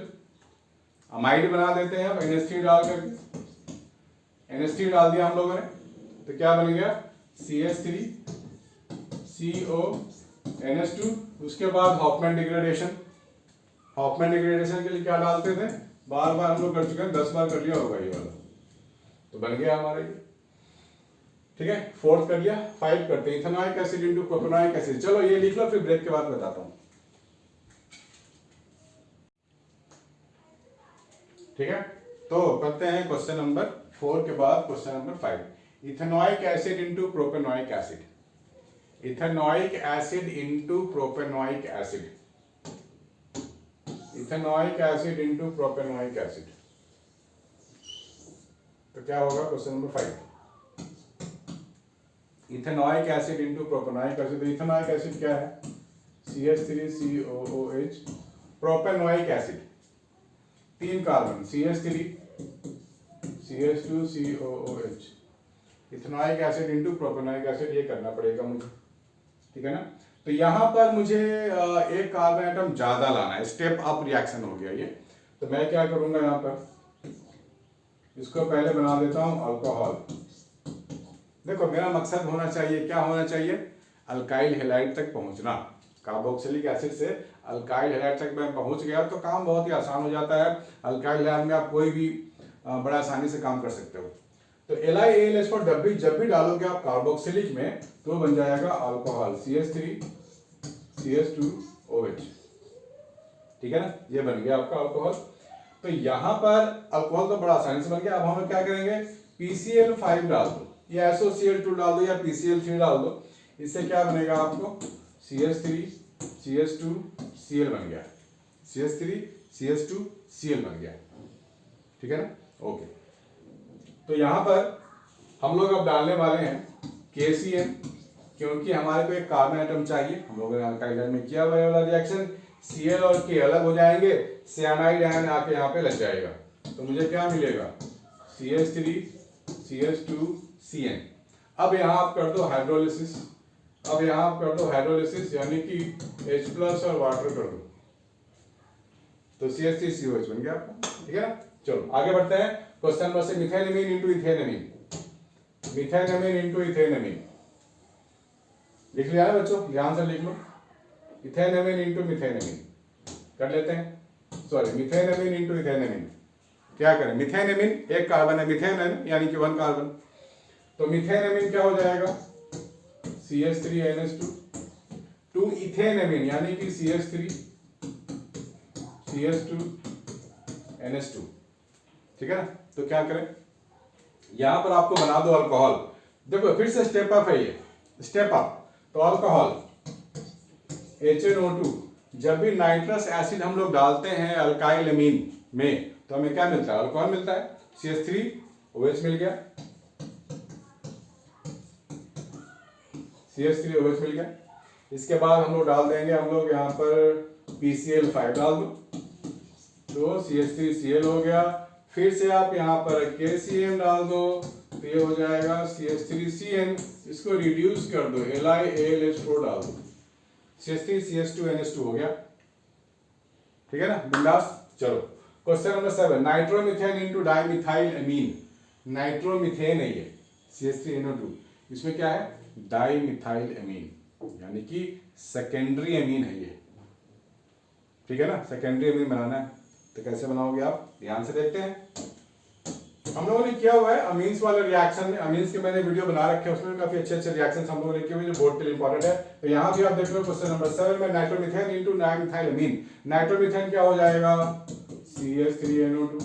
अमाइड बना देते हैं अब NH3 डाल करके, NH3 डाल दिया हम लोगों ने, तो क्या बन गया CH3CONH2, उसके बाद हॉफमैन डिग्रेडेशन, हॉफमैन डिग्रेडेशन के लिए क्या डालते थे, बार बार हम लोग कर चुके हैं, 10 बार कर लिया होगा ये वाला, तो बन गया हमारा ये, ठीक है। फोर्थ कर लिया, 5 करते हैं, ethanoic acid into propanoic acid, चलो ये लिख लो, फिर ब्रेक के बाद बताता हूं, ठीक है। तो करते हैं क्वेश्चन नंबर 4 के बाद question number 5, ethanoic acid into propanoic acid, ethanoic acid into propanoic acid, ethanoic acid into propanoic acid, तो क्या होगा question number 5, ethanoic acid into propanoic acid, ethanoic acid क्या है CH3COOH, propanoic acid 3 carbon CH3 CH2COOH, ethanoic acid into propanoic acid, ये करना पड़ेगा मुझे, ठीक है ना। तो यहां पर मुझे एक कार्बन एटम ज्यादा लाना है, स्टेप अप रिएक्शन हो गया ये, तो मैं क्या करूंगा यहां पर, इसको पहले बना देता हूं अल्कोहल। देखो मेरा मकसद होना चाहिए, क्या होना चाहिए, अल्काइल हैलाइड तक पहुंचना, कार्बोक्सिलिक एसिड से अल्काइल हैलाइड तक मैं पहुंच गया तो काम बहुत ही आसान हो जाता है, अल्काइल हैलाइड में आप कोई भी बड़ा आसानी से काम कर सकते हो। तो LiAlH4 जब भी डालोगे आप कार्बोक्सिलिक में तो बन जाएगा अल्कोहल CH3 CH2OH, ठीक है ना, ये बन गया आपका अल्कोहल। तो यहां पर अल्कोहल तो बड़ा आसानी से बन गया। अब हम लोग क्या करेंगे, PCl5 डाल दो या SOCl2 डाल दो या PCl3 डाल दो, इससे क्या बनेगा आपको CH3 CH2 Cl बन गया, CH3 CH2 Cl बन गया, ठीक है ना। ओके, तो यहां पर हम लोग अब डालने वाले हैं KCl, क्योंकि हमारे को एक कार्बन एटम चाहिए। हम लोगों ने अल्काइल में किया हुआ है वाला रिएक्शन, Cl और K अलग हो जाएंगे, साइनाइड आयन आके यहाँ पे लग जाएगा, तो मुझे क्या मिलेगा CH3 CH2 Cn। अब यहाँ आप कर दो हाइड्रोलिसिस, अब यहाँ आप कर दो हाइड्रोलिसिस, यानी कि H+ और वाटर कर दो, तो CH3COH बन गया आपका, ठीक है ना। चलो आगे बढ़ते हैं। क्वेश्चन नंबर 6, मिथाइलएमीन इनटू इथेनएमीन, मिथाइलएमीन इनटू इथेनएमीन लिख लिया है बच्चों, ध्यान से लिख लो। इथेनएमीन इनटू मिथाइलएमीन कर लेते हैं, सॉरी मिथाइलएमीन इनटू इथेनएमीन। क्या करें, मिथाइलएमीन एक कार्बन है, मिथाइलएमीन यानी कि 1 कार्बन, तो मिथाइलएमीन क्या हो जाएगा CH3NH2 टू इथेनएमीन यानी कि CH3 CH2 NH2, ठीक है ना। तो क्या करें, यहां पर आपको बना दो अल्कोहल, देखो फिर से स्टेप अप है, ये स्टेप अप। तो अल्कोहल HNO2, जब भी नाइट्रस एसिड हम लोग डालते हैं अल्काइल एमीन में तो हमें क्या मिलता है, अल्कोहल मिलता है, CH3OH मिल गया, CH3OH मिल गया। इसके बाद हम लोग डाल देंगे, हम लोग यहाँ पर PCl5 डाल दो, तो CH3Cl हो गया। फिर से आप यहाँ पर KCl डाल दो, तो ये हो जाएगा CH3Cn, इसको रिड्यूस कर दो, LiAlH4 डाल दो, CH3CH2NH2 हो गया, ठीक है ना, बिंदास। चलो question number 7, nitromethane into dimethyl amine, nitromethane है ये CH3NO2, इसमें क्या है डाइमिथाइल अमीन, यानी कि सेकेंडरी अमीन है ये, ठीक है ना, सेकेंडरी अमीन बनाना है। तो कैसे बनाओगे आप, ध्यान से देखते हैं। हम लोगों ने किया हुआ है अमीन्स वाले रिएक्शन में, अमीन्स के मैंने वीडियो बना रखे हैं, उसमें काफी अच्छे अच्छे रिएक्शंस हम लोगों ने किए हुए जो बोर्ड के लिए इंपॉर्टेंट है। तो यहाँ भी आप देख लो क्वेश्चन नंबर 7 में nitromethane into dimethyl amine, nitromethane क्या हो जाएगा CH3NO2,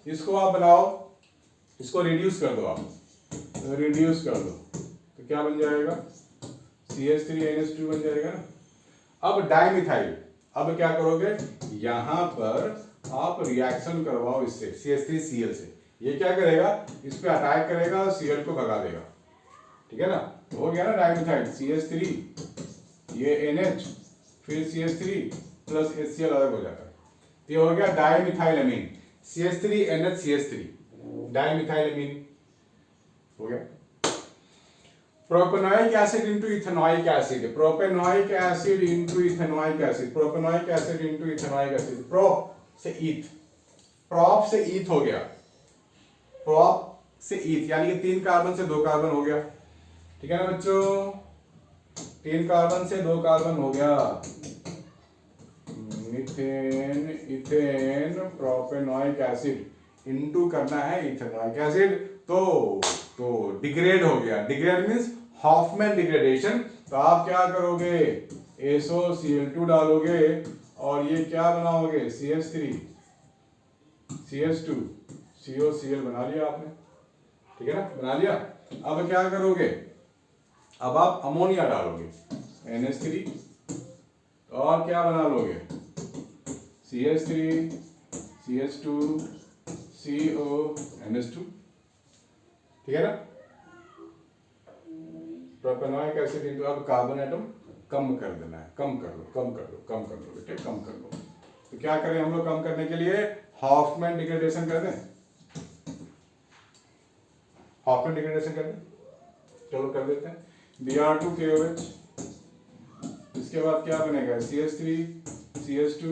इसको आप बनाओ, इसको रिड्यूस कर दो, आप रिड्यूस कर दो तो क्या बन जाएगा CH3NH2 बन जाएगा ना। अब डाइमिथाइल, अब क्या करोगे, यहां पर आप रिएक्शन करवाओ इससे CH3Cl से, ये क्या करेगा, इस पे अटैक करेगा, Cl को भगा देगा, ठीक है ना। तो हो गया ना डाइमिथाइल, CH3 ये NH फिर CH3 प्लस HCl अलग हो जाता है, ये हो गया डाइमिथाइल अमीन, CH3NH CH3 डाइमिथाइल अमीन हो गया। Propanoic acid into ethanoic acid, propanoic acid into ethanoic acid, propanoic acid into ethanoic acid, prop से ईथ, प्रोप से ईथ हो गया, प्रोप से ईथ यानी कि 3 कार्बन से 2 कार्बन हो गया, ठीक है ना बच्चों, 3 कार्बन से 2 कार्बन हो गया, methane ethane propanoic acid into करना है इथेनोइक एसिड, तो डिग्रेड हो गया, डिग्रेड मींस हॉफमैन डिग्रेडेशन। तो आप क्या करोगे, SOCl2 डालोगे और ये क्या बनाओगे CH3 CH2 COCl बना लिया आपने, ठीक है ना, बना लिया। अब क्या करोगे, अब आप अमोनिया डालोगे NH3 और क्या बना लोगे CH3 CH2 CONH2, ठीक है ना। प्रोपेनोइक एसिड इनटू, अब कार्बन एटम कम कर देना है, कम कर लो कम कर लो कम कर लो बेटे, कम कर लो। तो क्या करें हम लोग कम करने के लिए, हॉफमैन डिग्रेडेशन कर दें, हॉफमैन डिग्रेडेशन कर दें, चलो कर देते हैं, Br2KOH, इसके बाद क्या बनेगा CH3 CH2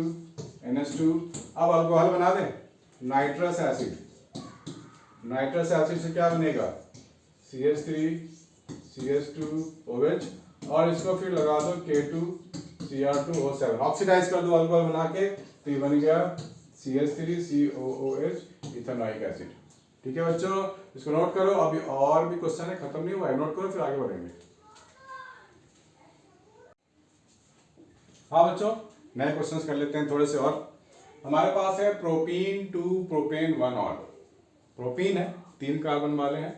NH2। अब अल्कोहल बना दें, नाइट्रस एसिड, नाइट्रस एसिड से क्या बनेगा CH3 CH2OH और इसको फिर लगा दो K2Cr2O7, ऑक्सीडाइज कर दो अल्कोहल बना के, तो ये बन गया CH3COOH इथेनोइक एसिड, ठीक है बच्चों, इसको नोट करो। अभी और भी क्वेश्चन है, खत्म नहीं हुआ है, नोट करो फिर आगे बढ़ेंगे। हाँ बच्चों, नए क्वेश्चंस कर लेते हैं थोड़े से और। हमारे पास है propene to propane 1 ol, propene है, 3 कार्बन वाले हैं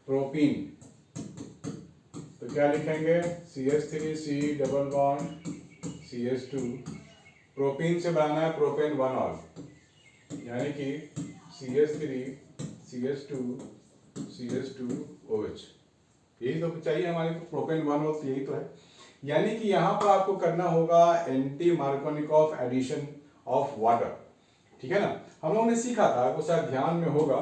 प्रोपीन, तो क्या लिखेंगे CH3C double bond CH2, propene से बनाना है प्रोपेन 1 ऑल, यानी कि CH3 CH2 CH2 OH, यही तो चाहिए हमारे को, प्रोपेन 1 ऑल, यही तो है। यानी कि यहाँ पर आपको करना होगा anti Markovnikov addition of water, ठीक है ना। हम लोगों ने सीखा था, आपको शायद ध्यान में होगा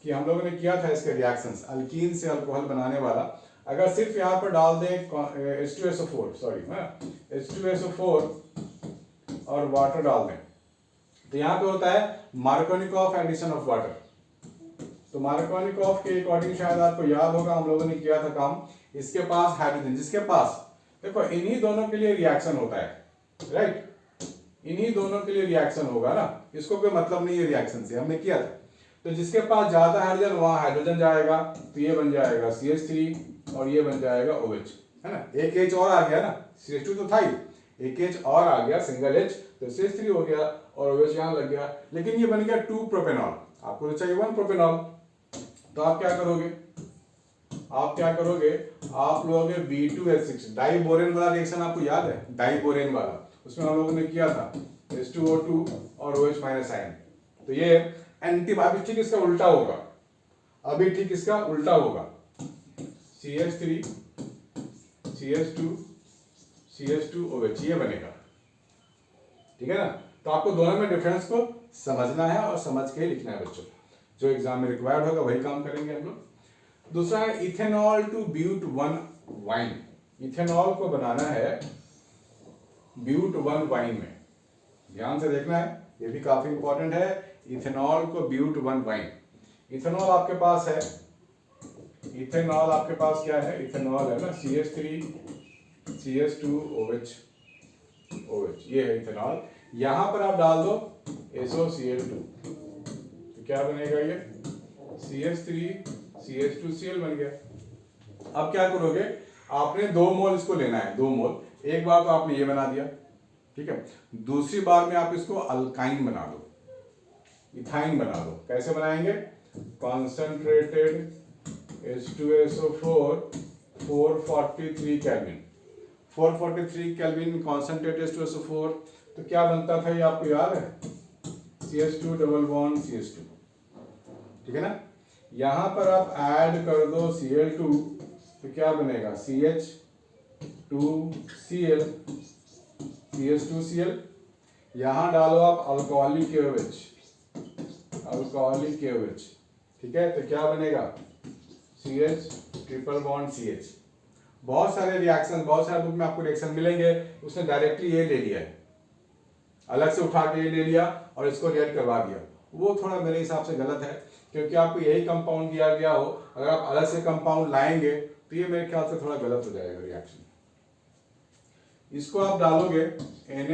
कि हम लोगों ने किया था इसके रिएक्शंस, अल्कीन से अल्कोहल बनाने वाला, अगर सिर्फ यहाँ पर डाल दें H2SO4 सॉरी H2SO4 और वाटर डाल दें, तो यहाँ पे होता है मार्कोनिकॉफ एडिशन ऑफ वाटर। तो मार्कोनिकॉफ के अकॉर्डिंग शायद आपको याद होगा हम लोगों ने किया था काम, इसके पास हाइड्रोजन, जिसके पास देखो इन्हीं दोनों के लिए रिएक्शन होता है, राइट, इन्हीं दोनों के लिए रिएक्शन होगा ना, इसको कोई मतलब नहीं है रिएक्शन से, हमने किया था। तो जिसके पास ज्यादा हाइड्रोजन वहां हाइड्रोजन जाएगा, तो ये बन जाएगा CH3 और ये बन जाएगा OH, है ना। एक H और आ गया ना, CH2 तो था ही, एक H और आ गया सिंगल H, तो CH3 हो गया और OH यहाँ लग गया, लेकिन ये बन गया 2 प्रोपेनॉल, आपको तो चाहिए 1 प्रोपेनॉल। तो आप क्या करोगे, आप लोगे B2H6, डाइबोरेन वाला रिएक्शन आपको याद है, डाइबोरेन वाला, उसमें हम लोगों ने किया था H2O2 और OH माइनस आयन। तो ये एंटी, अभी ठीक इसका उल्टा होगा, CH3 CH2 CH2 OH ये बनेगा, ठीक है ना। तो आपको दोनों में डिफरेंस को समझना है और समझ के लिखना है बच्चों, जो एग्जाम में रिक्वायर्ड होगा वही काम करेंगे हम लोग। दूसरा है ethanol to but 1 yne, ethanol को बनाना है ब्यूट 1 वाइन में, ध्यान से देखना है, ये भी काफी इंपॉर्टेंट है, इथेनॉल को ब्यूट 1 वाइन। इथेनॉल आपके पास है, इथेनॉल आपके पास क्या है, इथेनॉल है ना CH3 CH2 OH, ये है इथेनॉल, यहां पर आप डाल दो SOCl2, तो क्या बनेगा ये CH3 CH2Cl बन गया। अब क्या करोगे, आपने 2 मोल इसको लेना है, 2 मोल, एक बार तो आपने ये बना दिया, ठीक है, दूसरी बार में आप इसको अल्काइन बना दो, इथाइन बना दो। कैसे बनाएंगे, concentrated H2SO4 443 kelvin, 443 kelvin concentrated H2SO4, तो क्या बनता था ये आपको याद है, CH2 डबल बॉन्ड CH2, ठीक है ना। यहां पर आप ऐड कर दो Cl2, तो क्या बनेगा CH2Cl CH2Cl, यहां डालो आप अल्कोहलिक KOH, ठीक है, तो क्या बनेगा CH ट्रिपल बॉन्ड CH। बहुत सारे रिएक्शन, बहुत सारे बुक में आपको रिएक्शन मिलेंगे, उसने डायरेक्टली ये ले लिया है, अलग से उठा के ये ले लिया और इसको रिएक्ट करवा दिया, वो थोड़ा मेरे हिसाब से गलत है, क्योंकि आपको यही कंपाउंड दिया गया हो, अगर आप अलग से कंपाउंड लाएंगे तो ये मेरे ख्याल से थोड़ा गलत हो जाएगा रिएक्शन। इसको आप डालोगे Na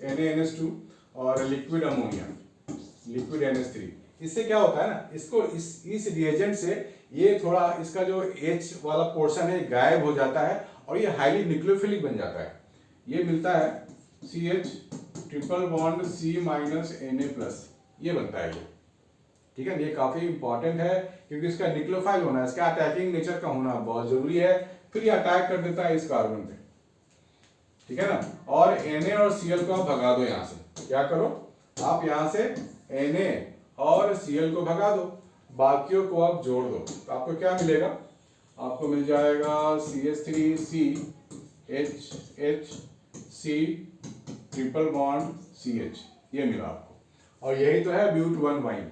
NaNH2 और लिक्विड अमोनिया, लिक्विड NH3, इससे क्या होता है ना, इसको इस रिएजेंट से ये थोड़ा इसका जो H वाला पोर्शन है गायब हो जाता है और ये हाईली न्यूक्लियोफिलिक बन जाता है, ये मिलता है CH triple bond C minus Na+, ये बनता है ये, ठीक है। ये काफी इंपॉर्टेंट है क्योंकि इसका न्यूक्लियोफाइल होना है, इसका अटैकिंग नेचर का होना बहुत जरूरी है, फिर ये अटैक कर देता है इस कार्बन पे, ठीक है ना। और Na और Cl को आप भगा दो, यहां से क्या करो, आप यहां से Na और Cl को भगा दो, बाकियों को आप जोड़ दो, तो आपको क्या मिलेगा, आपको मिल जाएगा CH3C HHC triple bond CH, ये मिला आपको, और यही तो है ब्यूट 1 वाइन,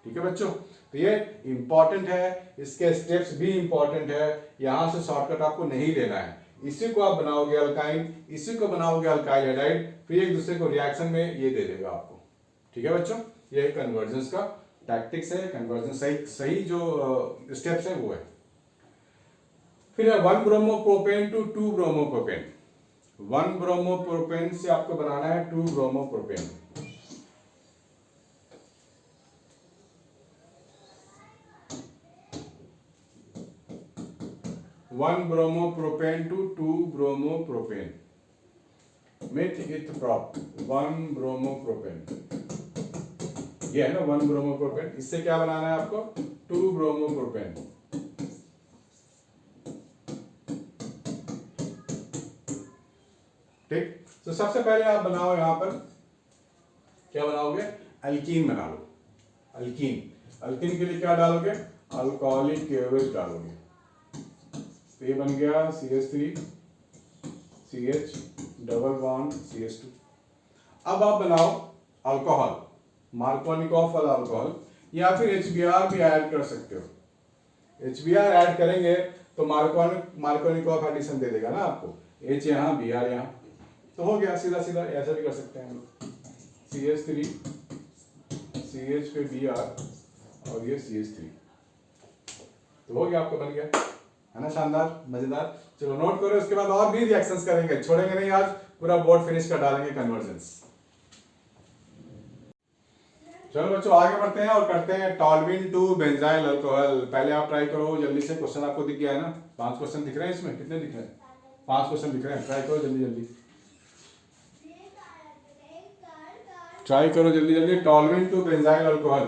ठीक है बच्चों। तो ये इंपॉर्टेंट है, इसके स्टेप्स भी इंपॉर्टेंट है, यहां से शॉर्टकट आपको नहीं लेना है, इसी को आप बनाओगे अल्काइन, इसी को बनाओगे अल्काइल हाइड्राइड, फिर एक दूसरे को रिएक्शन में ये दे देगा आपको, ठीक है बच्चों। ये कन्वर्जेंस का टैक्टिक्स है, कन्वर्जन सही जो स्टेप्स है वो है। फिर 1 ब्रोमोप्रोपेन टू 2 ब्रोमोप्रोपेन, 1 ब्रोमोप्रोपेन से आपको बनाना है 2 bromopropane. 1 bromopropane to 2 bromopropane. With it prop 1 bromopropane. ये है ना 1 ब्रोमोप्रोपेन, इससे क्या बनाना है आपको 2 ब्रोमोप्रोपेन। ठीक, तो सबसे पहले आप बनाओ यहां पर क्या बनाओगे, अल्कीन बना लो। अल्कीन, अल्कीन के लिए क्या डालोगे, अल्कोहलिक KOH डालोगे। तो ये बन गया CH3 CH double bond CH2। अब आप बनाओ अल्कोहल, मार्कोनिकॉफ वाला अल्कोहल, या फिर HBr भी ऐड कर सकते हो। HBr ऐड करेंगे तो मार्कोनिकॉफ एडिशन दे देगा ना आपको, H यहाँ Br यहाँ, तो हो गया सीधा सीधा। ऐसा भी कर सकते हैं हम लोग, CH3 CH पे Br और ये CH3, तो हो गया, आपका बन गया, है ना, शानदार, मजेदार। चलो नोट करो, इसके बाद और भी रिएक्शंस करेंगे, छोड़ेंगे नहीं, आज पूरा बोर्ड फिनिश कर डालेंगे कन्वर्जेंस। चलो बच्चों आगे बढ़ते हैं और करते हैं टॉल्यूइन टू बेंजाइल अल्कोहल। पहले आप ट्राई करो जल्दी से, क्वेश्चन आपको दिख गया है ना, 5 क्वेश्चन दिख रहे हैं इसमें, कितने दिख रहे हैं, 5 क्वेश्चन दिख रहे हैं, ट्राई करो जल्दी जल्दी, ट्राई करो जल्दी जल्दी। Toluene to benzyl alcohol,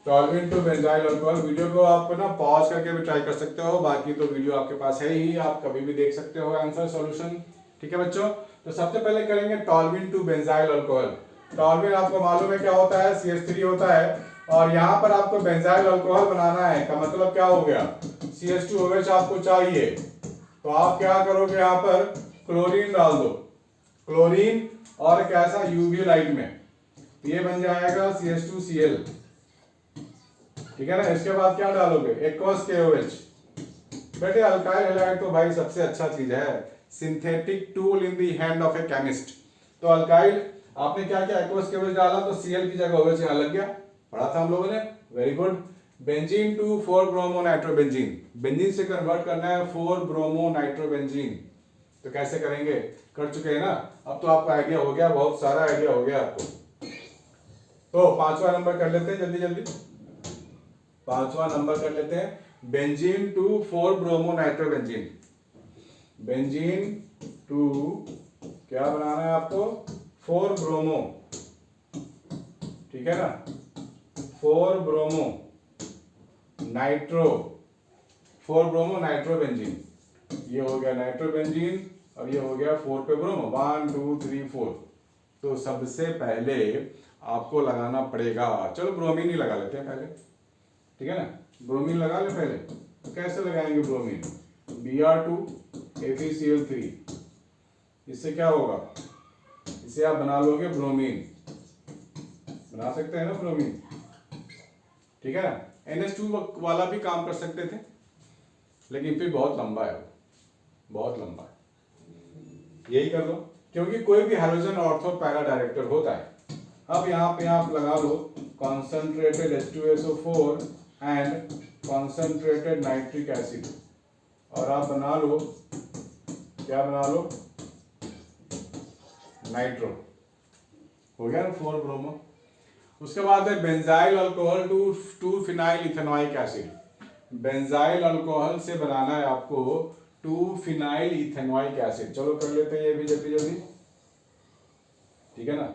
toluene to benzyl alcohol. Video को आप ना पॉज करके भी ट्राई कर सकते हो, बाकी तो वीडियो आपके पास है ही, आप कभी भी देख सकते हो आंसर सॉल्यूशन। ठीक है बच्चों, तो सबसे पहले करेंगे toluene to benzyl alcohol. Toluene आपको मालूम है क्या होता है, CH3 होता है, और यहाँ पर आपको बेंजाइल अल्कोहल बनाना है, का मतलब क्या हो गया, CH2OH आपको चाहिए, तो आप क्या करोगे, यहाँ पर क्लोरीन डाल दो, क्लोरीन, और कैसा UV लाइट में, तो ये बन जाएगा CH2Cl। ठीक है ना, इसके बाद क्या डालोगे, एक्वस KOH। बेटे अल्काइल हैलाइड तो भाई सबसे अच्छा चीज है, synthetic tool in the hand of A chemist. तो अल्काइल आपने क्या किया, एक्वस KOH डाला तो Cl की जगह OH यहाँ लग गया, पढ़ा था हम लोगों ने, very good. Benzene to 4 bromo nitrobenzene, benzene से कन्वर्ट करना है 4 ब्रोमो नाइट्रोबेंजीन, तो कैसे करेंगे, कर चुके हैं ना, अब तो आपको आइडिया हो गया, बहुत सारा आइडिया हो गया आपको। तो 5वां नंबर कर लेते हैं जल्दी जल्दी, 5वां नंबर कर लेते हैं, benzene to 4 bromo nitrobenzene. Benzene to क्या बनाना है आपको, 4 ब्रोमो, ठीक है ना, 4 ब्रोमो नाइट्रो, 4 ब्रोमो नाइट्रोबेंजीन, ये हो गया नाइट्रोबेंजीन, और ये हो गया 4 पे ब्रोमो, 1 2 3 4। तो सबसे पहले आपको लगाना पड़ेगा, चलो ब्रोमीन ही लगा लेते हैं पहले, ठीक है ना, ब्रोमीन लगा ले पहले। तो कैसे लगाएंगे ब्रोमीन, Br2 FeCl3, इससे क्या होगा, इसे आप बना लोगे ब्रोमीन, बना सकते हैं ना ब्रोमीन, ठीक है ना। NH2 वाला भी काम कर सकते थे, लेकिन फिर बहुत लंबा है, बहुत लंबा है, यही कर लो, क्योंकि कोई भी हाइड्रोजन ऑर्थो पैरा डायरेक्टर होता है। अब यहाँ पे आप लगा लो concentrated H2SO4 and concentrated nitric acid, और आप बना लो, क्या बना लो, नाइट्रो, हो गया ना 4 ब्रोमो। उसके बाद है benzyl alcohol to phenyl ethanoic acid. Benzyl alcohol से बनाना है आपको 2 फिनाइल इथेनॉइक एसिड। चलो कर लेते हैं ये भी जल्दी जल्दी, ठीक है ना,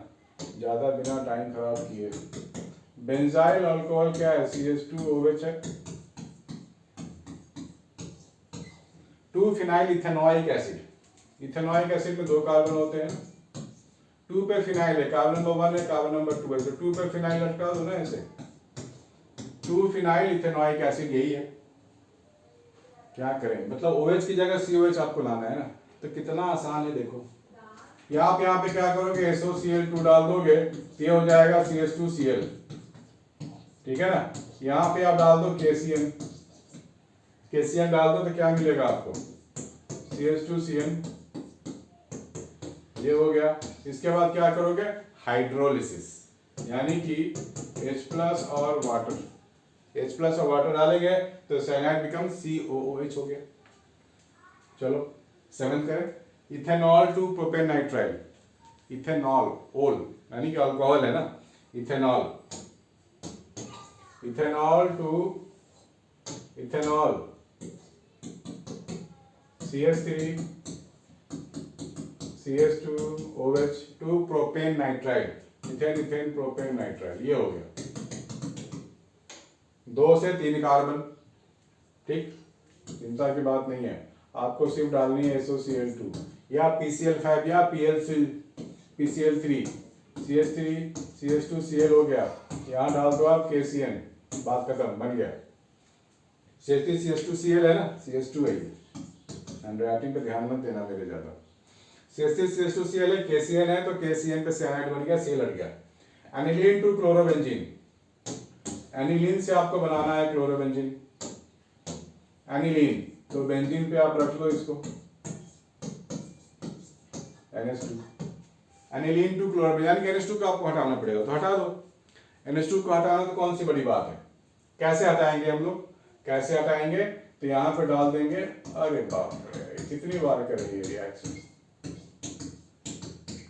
ज्यादा बिना टाइम खराब किए। बेंजाइल अल्कोहल क्या है, CH2OH है, 2 phenyl ethanoic acid. Ethanoic acid में 2 कार्बन होते हैं, 2 पे फिनाइल है, कार्बन नंबर 1 है, कार्बन नंबर 2 है, तो 2 पे फिनाइल लटका दो ना ऐसे, 2 फिनाइल इथेनॉइक एसिड, यही है। क्या करें, मतलब OH की जगह COH आपको लाना है ना, तो कितना आसान है देखो। आप यहाँ पे क्या करोगे, SOCl2 डाल दोगे, ये हो जाएगा CH2Cl, ठीक है ना। यहाँ पे आप डाल दो KCN, KCN डाल दो तो क्या मिलेगा आपको, CH2CN, ये हो गया। इसके बाद क्या करोगे, हाइड्रोलिसिस, यानी कि H+ और वाटर, H+ और वाटर डालेंगे तो साइनाइड बिकम COOH हो गया। चलो 7th करें, ethanol to propane nitrile. Ethanol, ol यानी कि अल्कोहल है ना, ethanol, ethanol to ethanol CH3 CH2OH to propane nitrile, ethane ethane propane nitrile, ये हो गया। 2 से 3 कार्बन, ठीक, चिंता की बात नहीं है। आपको सिर्फ डालनी है SOCl2 या PCl5 या PCl3, CH3 CH2Cl हो गया, यहाँ डाल दो आप KCN, बात खत्म, बन गया। CH3 CH2Cl है ना, CH2 है ये, हैंडराइटिंग पे ध्यान मत देना मेरे ज्यादा। CH3 CH2Cl है, KCN है, तो KCN पे साइनाइड बन गया, Cl हट गया। एनिलीन टू क्लोरोबेंजीन, एनिलीन से आपको बनाना है क्लोरोबेंजीन, एनिलीन, तो बेंजीन पे आप रख लो इसको NH2, एनिलीन टू क्लोरोबेंजीन, यानी कि NH2 को आपको हटाना पड़ेगा, तो हटा दो। NH2 को हटाना तो कौन सी बड़ी बात है, कैसे हटाएंगे हम लोग, कैसे हटाएंगे, तो यहाँ पे डाल देंगे, अरे बाप रे कितनी बार करें ये रिएक्शन,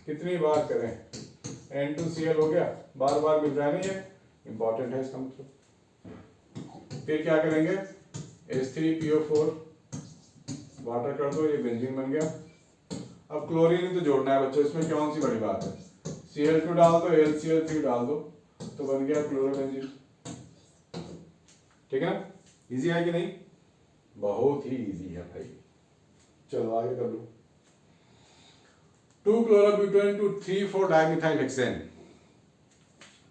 कितनी बार करें, N2Cl हो गया, बार बार मिल रहा नहीं है, इंपॉर्टेंट है इसका मतलब। फिर क्या करेंगे, H3PO4 वाटर कर दो, ये बेंजीन बन गया। अब क्लोरीन तो जोड़ना है बच्चों, इसमें कौन सी बड़ी बात है, Cl2 डाल दो, HCl3 डाल दो, तो बन गया क्लोरोबेंजीन, ठीक है ना। इजी है कि नहीं, बहुत ही इजी है भाई। चलो आगे कर लो। 2-chlorobutan to 3,4-dimethyl-hexane,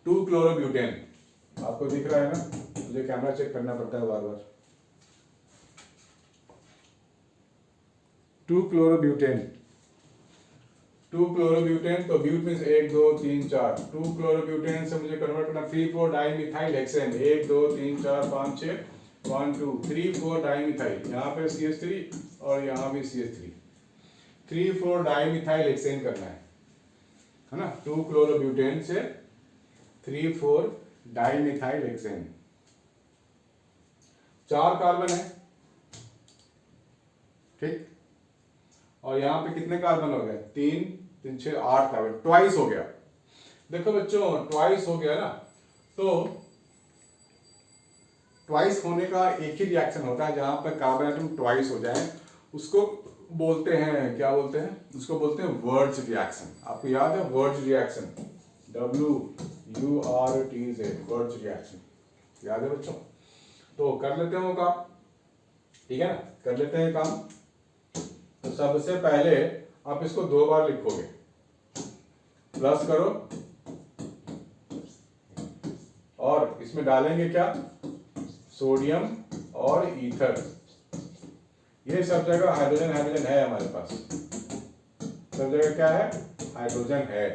2-chlorobutan, आपको दिख रहा है ना, मुझे कैमरा चेक करना पड़ता है बार बार। 2-chlorobutan, 2-chlorobutan, तो ब्यूट मीन्स 1 2 3 4, 2-chlorobutan से मुझे कन्वर्ट करना 3,4-dimethyl-hexane, 1 2 3 4 5 6, 1 2 3 4 डाइमिथाइल, यहाँ पे CH3 और यहाँ भी CH3, 3,4-dimethyl-hexane करना है ना, 2-chlorobutan से 3,4-dimethyl-hexane, 4 कार्बन है, ठीक, और यहाँ पे कितने कार्बन हो गए, 3 3 6 8 कार्बन, ट्वाइस हो गया। देखो बच्चों ट्वाइस हो गया ना, तो ट्वाइस होने का एक ही रिएक्शन होता है जहां पर कार्बन एटम ट्वाइस हो जाए, उसको बोलते हैं, क्या बोलते हैं, उसको बोलते हैं वर्ज रिएक्शन। आपको याद है verge reaction, WURTZ, verge reaction, याद है बच्चों। तो कर लेते हैं वो काम, ठीक है ना, कर लेते हैं काम। तो सबसे पहले आप इसको 2 बार लिखोगे, प्लस करो और इसमें डालेंगे क्या, सोडियम और ईथर, ये सब जगह हाइड्रोजन हाइड्रोजन है हमारे पास, सब जगह क्या है, हाइड्रोजन है।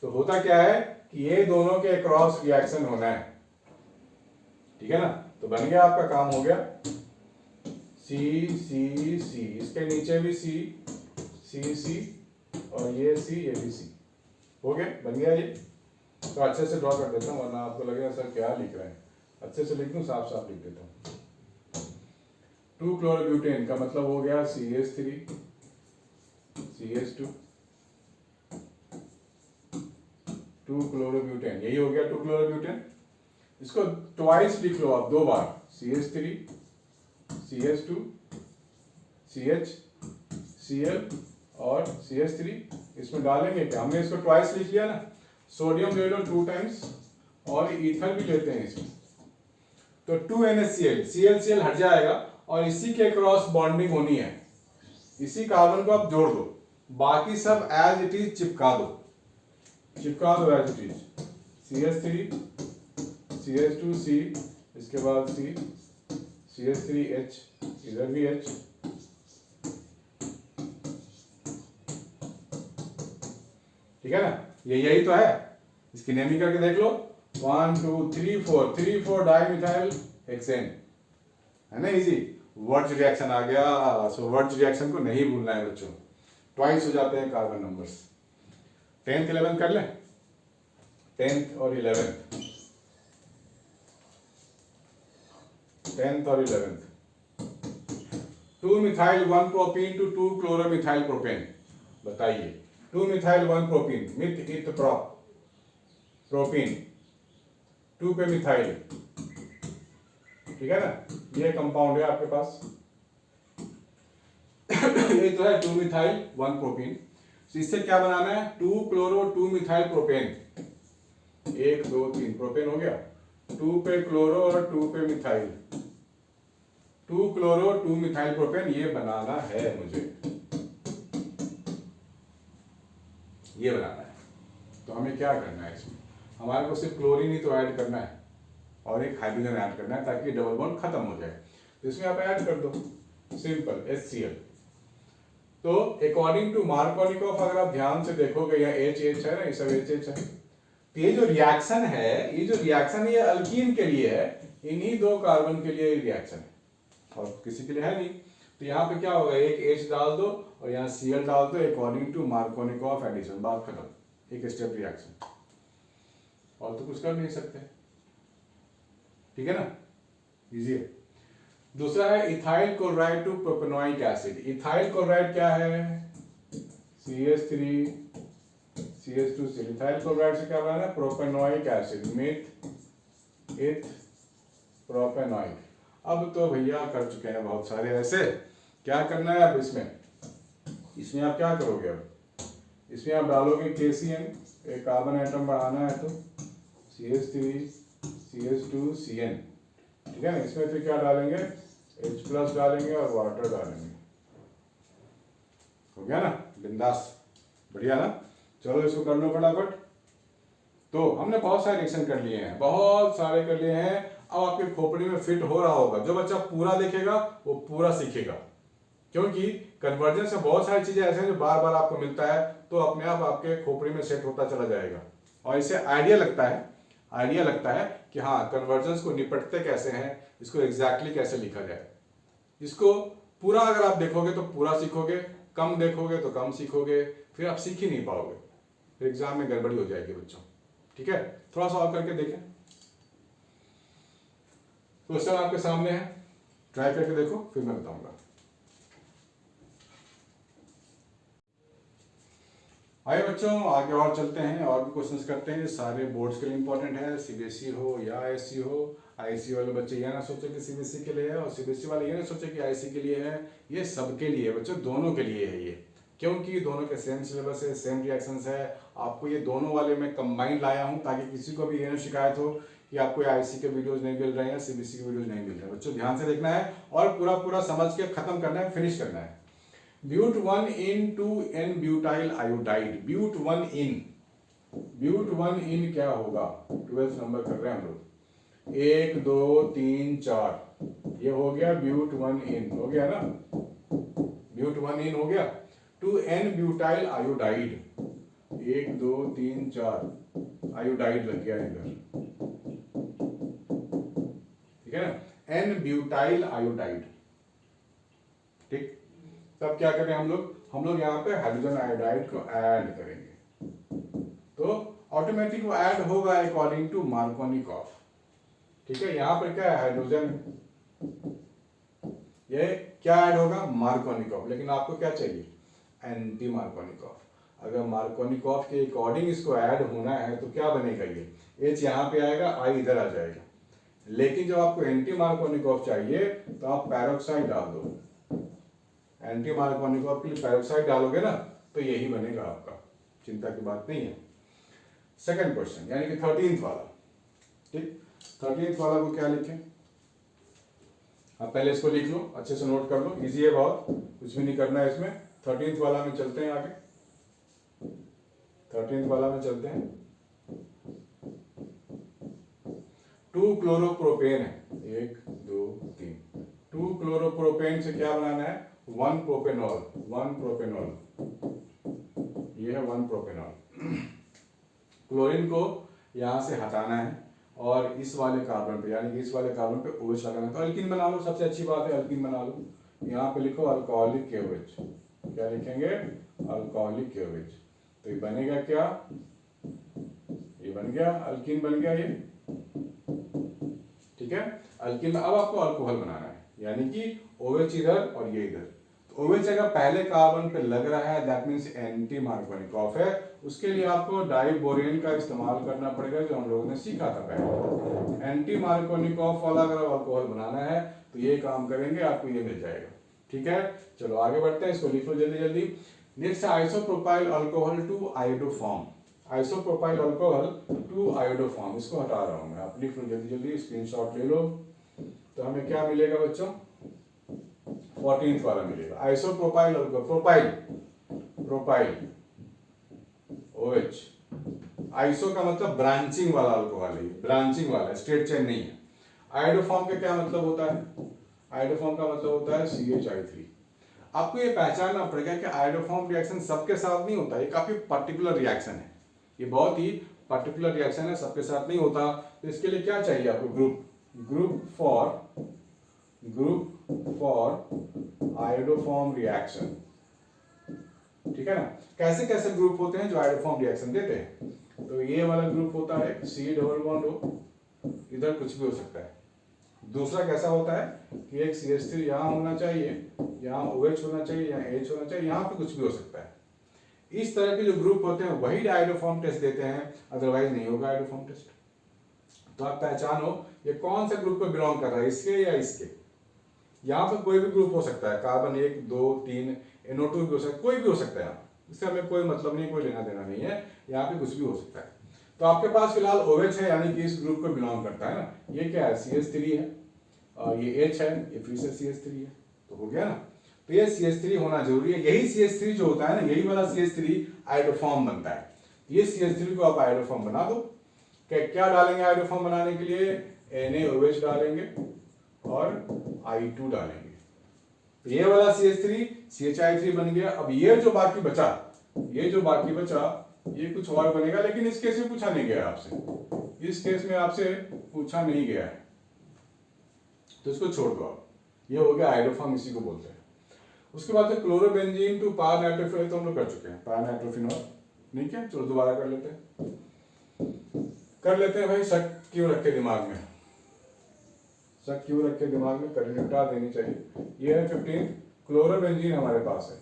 तो होता क्या है कि ये दोनों के क्रॉस रिएक्शन होना है, ठीक है ना। तो बन गया, आपका काम हो गया, C, इसके नीचे भी C और ये C, ये भी C, हो गया, बन गया ये। तो अच्छे से ड्रॉ कर देता हूँ, वरना आपको लगेगा सर क्या लिख रहे हैं, अच्छे से लिख दूँ, साफ साफ लिख देता हूँ। 2-chlorobutan का मतलब हो गया CH3 CH2, 2-chlorobutan, यही हो गया 2-chlorobutan। इसको ट्वाइस लिख लो आप, 2 बार, CH3 CH2 CH Cl और CH3, इसमें डालेंगे क्या, हमने इसको ट्वाइस लिख लिया ना, सोडियम ले लो 2 टाइम्स और ईथर भी लेते हैं इसमें, तो 2NaCl, ClCl हट जाएगा और इसी के क्रॉस बॉन्डिंग होनी है, इसी कार्बन को आप जोड़ दो, बाकी सब एज इट इज चिपका दो as it is, CH3 CH2C, इसके बाद C, CH3H, इधर भी H, ठीक है ना, ये यही तो है, इसकी नेमिंग करके देख लो, 1 2 3 4, 3,4-dimethyl-hexane, है ना, इजी। वर्ज रिएक्शन आ गया, सो वर्ज रिएक्शन को नहीं भूलना है बच्चों, ट्वाइस हो जाते हैं कार्बन नंबर्स। 10th 11th कर लें, 10th और 11th, 10th और 11th, 2-methyl-1-propene to 2-chloromethyl-propane, बताइए, 2-methyl-1-propene, मिथ इथ प्रोपीन, 2 पे मिथाइल, ठीक है ना, ये कंपाउंड है आपके पास, ये तो है 2-methyl-1-propene। तो इससे क्या बनाना है, 2-chloro-2-methyl-propane, 1 2 3 प्रोपेन हो गया, 2 पे क्लोरो और 2 पे मिथाइल, 2 क्लोरो 2 मिथाइल प्रोपेन, ये बनाना है मुझे, ये बनाना है। तो हमें क्या करना है इसमें, हमारे को सिर्फ क्लोरीन ही तो ऐड करना है और एक हाइड्रोजन ऐड करना है ताकि डबल बॉन्ड खत्म हो जाए। तो इसमें आप ऐड कर दो, सिंपल HCl। तो अकॉर्डिंग टू मार्कोनिकॉफ अगर आप ध्यान से देखोगे, यह H है ना, ये सब H है। तो ये जो रिएक्शन है, ये अल्कीन के लिए है, इन्हीं 2 कार्बन के लिए रिएक्शन है और किसी के लिए है नहीं। तो यहाँ पे क्या होगा, एक H डाल दो और यहाँ Cl डाल दो, अकॉर्डिंग टू मार्कोनिकॉफ एडिशन, बात खत्म, एक स्टेप रिएक्शन, और तो कुछ कर नहीं सकते, ठीक है ना, इजी है। दूसरा है ethyl chloride to propanoic acid. Ethyl chloride क्या है, CH3 CH2 इथाइल क्लोराइड से क्या बनाना है, प्रोपेनोइक एसिड, मिथ इथ प्रोपेनोइक। अब तो भैया कर चुके हैं बहुत सारे ऐसे, क्या करना है अब इसमें आप क्या करोगे, अब इसमें आप डालोगे KCN, एक कार्बन एटम बढ़ाना है तो CH3 CH2 CN, ठीक है ना। इसमें फिर क्या डालेंगे, H+ डालेंगे और वाटर डालेंगे, हो गया ना, बिंदास, बढ़िया ना। चलो इसको कर लो फटाफट। तो हमने बहुत सारे रिएक्शन कर लिए हैं, बहुत सारे कर लिए हैं। अब आपके खोपड़ी में फिट हो रहा होगा, जो बच्चा पूरा देखेगा वो पूरा सीखेगा, क्योंकि कन्वर्जन से बहुत सारी चीजें ऐसे हैं जो बार बार आपको मिलता है, तो अपने आप आपके खोपड़ी में सेट होता चला जाएगा और इससे आइडिया लगता है कि हाँ कन्वर्जन्स को निपटते कैसे हैं, इसको एग्जैक्टली कैसे लिखा जाए। इसको पूरा अगर आप देखोगे तो पूरा सीखोगे, कम देखोगे तो कम सीखोगे, फिर आप सीख ही नहीं पाओगे, फिर एग्जाम में गड़बड़ी हो जाएगी बच्चों, ठीक है। थोड़ा सा और करके देखें, क्वेश्चन आपके सामने है, ट्राई करके देखो, फिर मैं बताऊंगा। आइए बच्चों आगे और चलते हैं और भी क्वेश्चंस करते हैं। सारे बोर्ड्स के लिए इंपॉर्टेंट है, CBSE हो या ISC हो। ISC वाले बच्चे ये ना सोचे कि CBSE के लिए है और CBSE वाले ये ना सोचे कि ISC के लिए है, ये सबके लिए बच्चों, दोनों के लिए है ये, क्योंकि दोनों के सेम सिलेबस है, सेम रिएक्शंस है। आपको ये दोनों वाले मैं कंबाइंड लाया हूँ ताकि किसी को भी ये ना शिकायत हो कि आपको ISC के वीडियोज नहीं मिल रहे हैं, CBSE के वीडियोज नहीं मिल रहे हैं। बच्चों ध्यान से देखना है और पूरा समझ के खत्म करना है, फिनिश करना है। But 1 in 2N butyl iodide, but 1 in क्या होगा, 12th नंबर कर रहे हैं हम लोग, 1 2 3 4, ये हो गया ब्यूट 1 in, हो गया ना, ब्यूट 1 in हो गया। 2N ब्यूटाइल आयोडाइड, 1 2 3 4 आयोडाइड लग गया इधर, ठीक है ना, N ब्यूटाइल आयोडाइड, ठीक। तब क्या करें हम लोग यहाँ पे हाइड्रोजन आयोडाइड को ऐड करेंगे, तो ऑटोमेटिक वो ऐड होगा अकॉर्डिंग टू मार्कोनिकॉफ, ठीक है। यहाँ पर क्या है, हाइड्रोजन, ये क्या ऐड होगा, मार्कोनिकॉफ, लेकिन आपको क्या चाहिए, एंटी मार्कोनिकॉफ। अगर मार्कोनिकॉफ के अकॉर्डिंग इसको ऐड होना है तो क्या बनेगा, ये H यहाँ पे आएगा, I इधर आ जाएगा। लेकिन जब आपको एंटी मार्कोनिकॉफ चाहिए तो आप पैरोक्साइड डाल दो, एंटी मार्कोनिकॉफ के लिए पैरोक्साइड डालोगे ना तो यही बनेगा आपका, चिंता की बात नहीं है। सेकंड क्वेश्चन यानी कि 13th वाला, ठीक। 13th वाला को क्या लिखें, आप पहले इसको लिख लो, अच्छे से नोट कर लो, इजी है बहुत, कुछ भी नहीं करना है इसमें। 13th वाला में चलते हैं आगे, 13th वाला में चलते हैं। 2 क्लोरोप्रोपेन है, 1 2 3, 2 क्लोरोप्रोपेन से क्या बनाना है, 1 प्रोपेनॉल, 1 प्रोपेनॉल, ये है 1 प्रोपेनॉल। क्लोरीन को यहां से हटाना है और इस वाले कार्बन पे यानी कि इस वाले कार्बन पे OH लगाना है, तो अल्कीन बना लो, सबसे अच्छी बात है अल्कीन बना लो। यहाँ पे लिखो अल्कोहलिक KOH, क्या लिखेंगे, अल्कोहलिक KOH, तो ये बनेगा क्या, ये बन गया अल्कीन, बन गया ये, ठीक है। अल्कीन में अब आपको अल्कोहल बनाना है, यानी कि OH इधर और ये इधर, तो OH अगर पहले कार्बन पे लग रहा है दैट मींस एंटी मार्कोनिकॉफ है, उसके लिए आपको डाइबोरेन का इस्तेमाल करना पड़ेगा जो हम लोगों ने सीखा था पहले। एंटी मार्कोनिकॉफ वाला अगर अल्कोहल बनाना है तो ये काम करेंगे, आपको ये मिल जाएगा, ठीक है। चलो आगे बढ़ते हैं, इसको लिख लो जल्दी जल्दी। Next isopropyl alcohol to iodoform, isopropyl alcohol to iodoform, इसको हटा रहा हूं मैं, आप लिख लो जल्दी जल्दी, स्क्रीनशॉट ले लो। तो हमें क्या मिलेगा बच्चों, 14th वाला मिलेगा, isopropyl alcohol, propyl OH। Iso का मतलब ब्रांचिंग वाला अल्कोहल है, ब्रांचिंग वाला, स्ट्रेट चेन नहीं है। आयोडोफॉर्म का क्या मतलब होता है, आयोडोफॉर्म का मतलब होता है CH3। आपको ये पहचानना पड़ेगा कि आयोडोफॉर्म रिएक्शन सबके साथ नहीं होता, ये काफी पर्टिकुलर रिएक्शन है, ये बहुत ही पर्टिकुलर रिएक्शन है, सबके साथ नहीं होता। तो इसके लिए क्या चाहिए आपको, ग्रुप फॉर आयोडोफॉर्म रिएक्शन, ठीक है ना। कैसे कैसे ग्रुप होते हैं जो आयोडोफॉर्म रिएक्शन देते हैं, तो ये वाला ग्रुप होता है C डबल बॉन्ड O, इधर कुछ भी हो सकता है। दूसरा कैसा होता है कि एक CH3 यहाँ होना चाहिए, यहाँ OH होना चाहिए, यहाँ H होना चाहिए, यहाँ पे कुछ भी हो सकता है। इस तरह के जो ग्रुप होते हैं वही आयोडोफॉर्म टेस्ट देते हैं, अदरवाइज नहीं होगा आयोडोफॉर्म टेस्ट। तो आप पहचानो ये कौन से ग्रुप को बिलोंग कर रहा है, इसके या इसके। यहाँ पे कोई भी ग्रुप हो सकता है, कार्बन 1 2 3 NO2 भी हो सकता है, कोई भी हो सकता है, इससे हमें कोई मतलब नहीं, कोई लेना देना नहीं है, यहाँ पे कुछ भी हो सकता है। तो आपके पास फिलहाल OH है, यानी कि इस ग्रुप को बिलोंग करता है ना। ये क्या है, CH3 है, और ये H है, ये फिर से CH3 है, तो हो गया ना। तो ये CH3 होना जरूरी है, यही CH3 जो होता है ना, यही वाला CH3 आयोडोफॉर्म बनता है। ये CH3 को आप आयोडोफॉर्म बना दो। क्या डालेंगे आयोडोफॉर्म बनाने के लिए, NaOH डालेंगे और I2 डालेंगे, तो ये वाला CH3 CHI3 बन गया। अब ये जो बाकी बचा, ये कुछ और बनेगा, लेकिन इस केस में पूछा नहीं गया आपसे, इस केस में आपसे पूछा नहीं गया है, तो इसको छोड़ दो आप। ये हो गया आयोडोफॉर्म, इसी को बोलते हैं। उसके बाद क्लोरोबेंजीन टू पारा नाइट्रोफिनॉल, तो हम लोग कर चुके हैं, पारा नाइट्रोफिनॉल नहीं क्या, चलो दोबारा कर लेते हैं भाई। शक क्यों रखे दिमाग में, शक क्यों रखे दिमाग में, कर निपटा देनी चाहिए। ये है 15 क्लोरोबेंजीन हमारे पास है,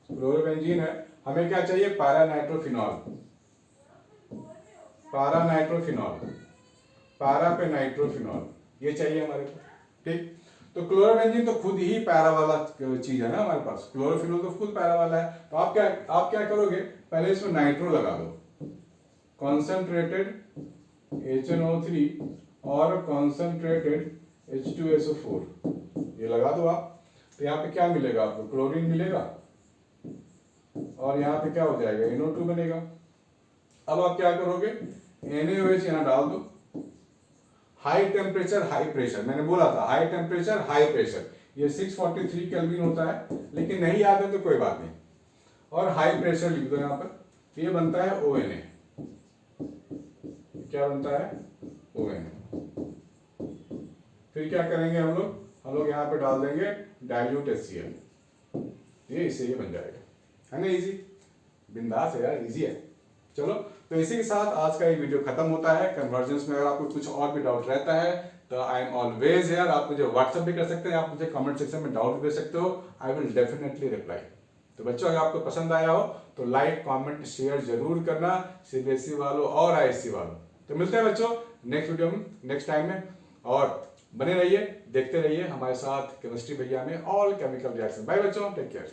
क्लोरोबेंजीन है। हमें क्या चाहिए, पारा नाइट्रोफिनॉल, पारा पे नाइट्रोफिनॉल, ये चाहिए हमारे को, ठीक। तो क्लोरोबेंजीन तो खुद ही पैरा वाला चीज है ना हमारे पास, क्लोरोफिनॉल तो खुद पैरा वाला है। तो आप क्या करोगे, पहले इसमें नाइट्रो लगा दो, कॉन्सेंट्रेटेड HNO3 और कॉन्सेंट्रेटेड H2SO4, ये लगा दो आप। तो यहाँ पे क्या मिलेगा आपको, क्लोरीन मिलेगा, और यहाँ पे क्या हो जाएगा, NO2 बनेगा। अब आप क्या करोगे, NaOH यहाँ डाल दो, हाई टेम्परेचर हाई प्रेशर, मैंने बोला था हाई टेम्परेचर हाई प्रेशर, ये 643 केल्विन होता है, लेकिन नहीं याद है तो कोई बात नहीं, और हाई प्रेशर लिख दो यहाँ पर। ये बनता है ONA, क्या बनता है, ONA। फिर क्या करेंगे हम लोग यहाँ पे डाल देंगे डाइल्यूट HCl, ये इससे ये बन जाएगा, है ना, इजी, बिंदास है यार, इजी है। चलो, तो इसी के साथ आज का ये वीडियो खत्म होता है। कन्वर्जेंस में अगर आपको कुछ और भी डाउट रहता है तो आई एम ऑलवेज हियर, आप मुझे व्हाट्सएप भी कर सकते हैं, आप मुझे कमेंट सेक्शन में डाउट भेज सकते हो, आई विल डेफिनेटली रिप्लाई। तो बच्चों, अगर आपको पसंद आया हो तो लाइक कमेंट शेयर जरूर करना, CBSE वालों और ISC वालों। तो मिलते हैं बच्चों नेक्स्ट वीडियो में, नेक्स्ट टाइम में, और बने रहिए, देखते रहिए हमारे साथ केमिस्ट्री भैया में ऑल केमिकल रिएक्शन। बाय बच्चों, टेक केयर।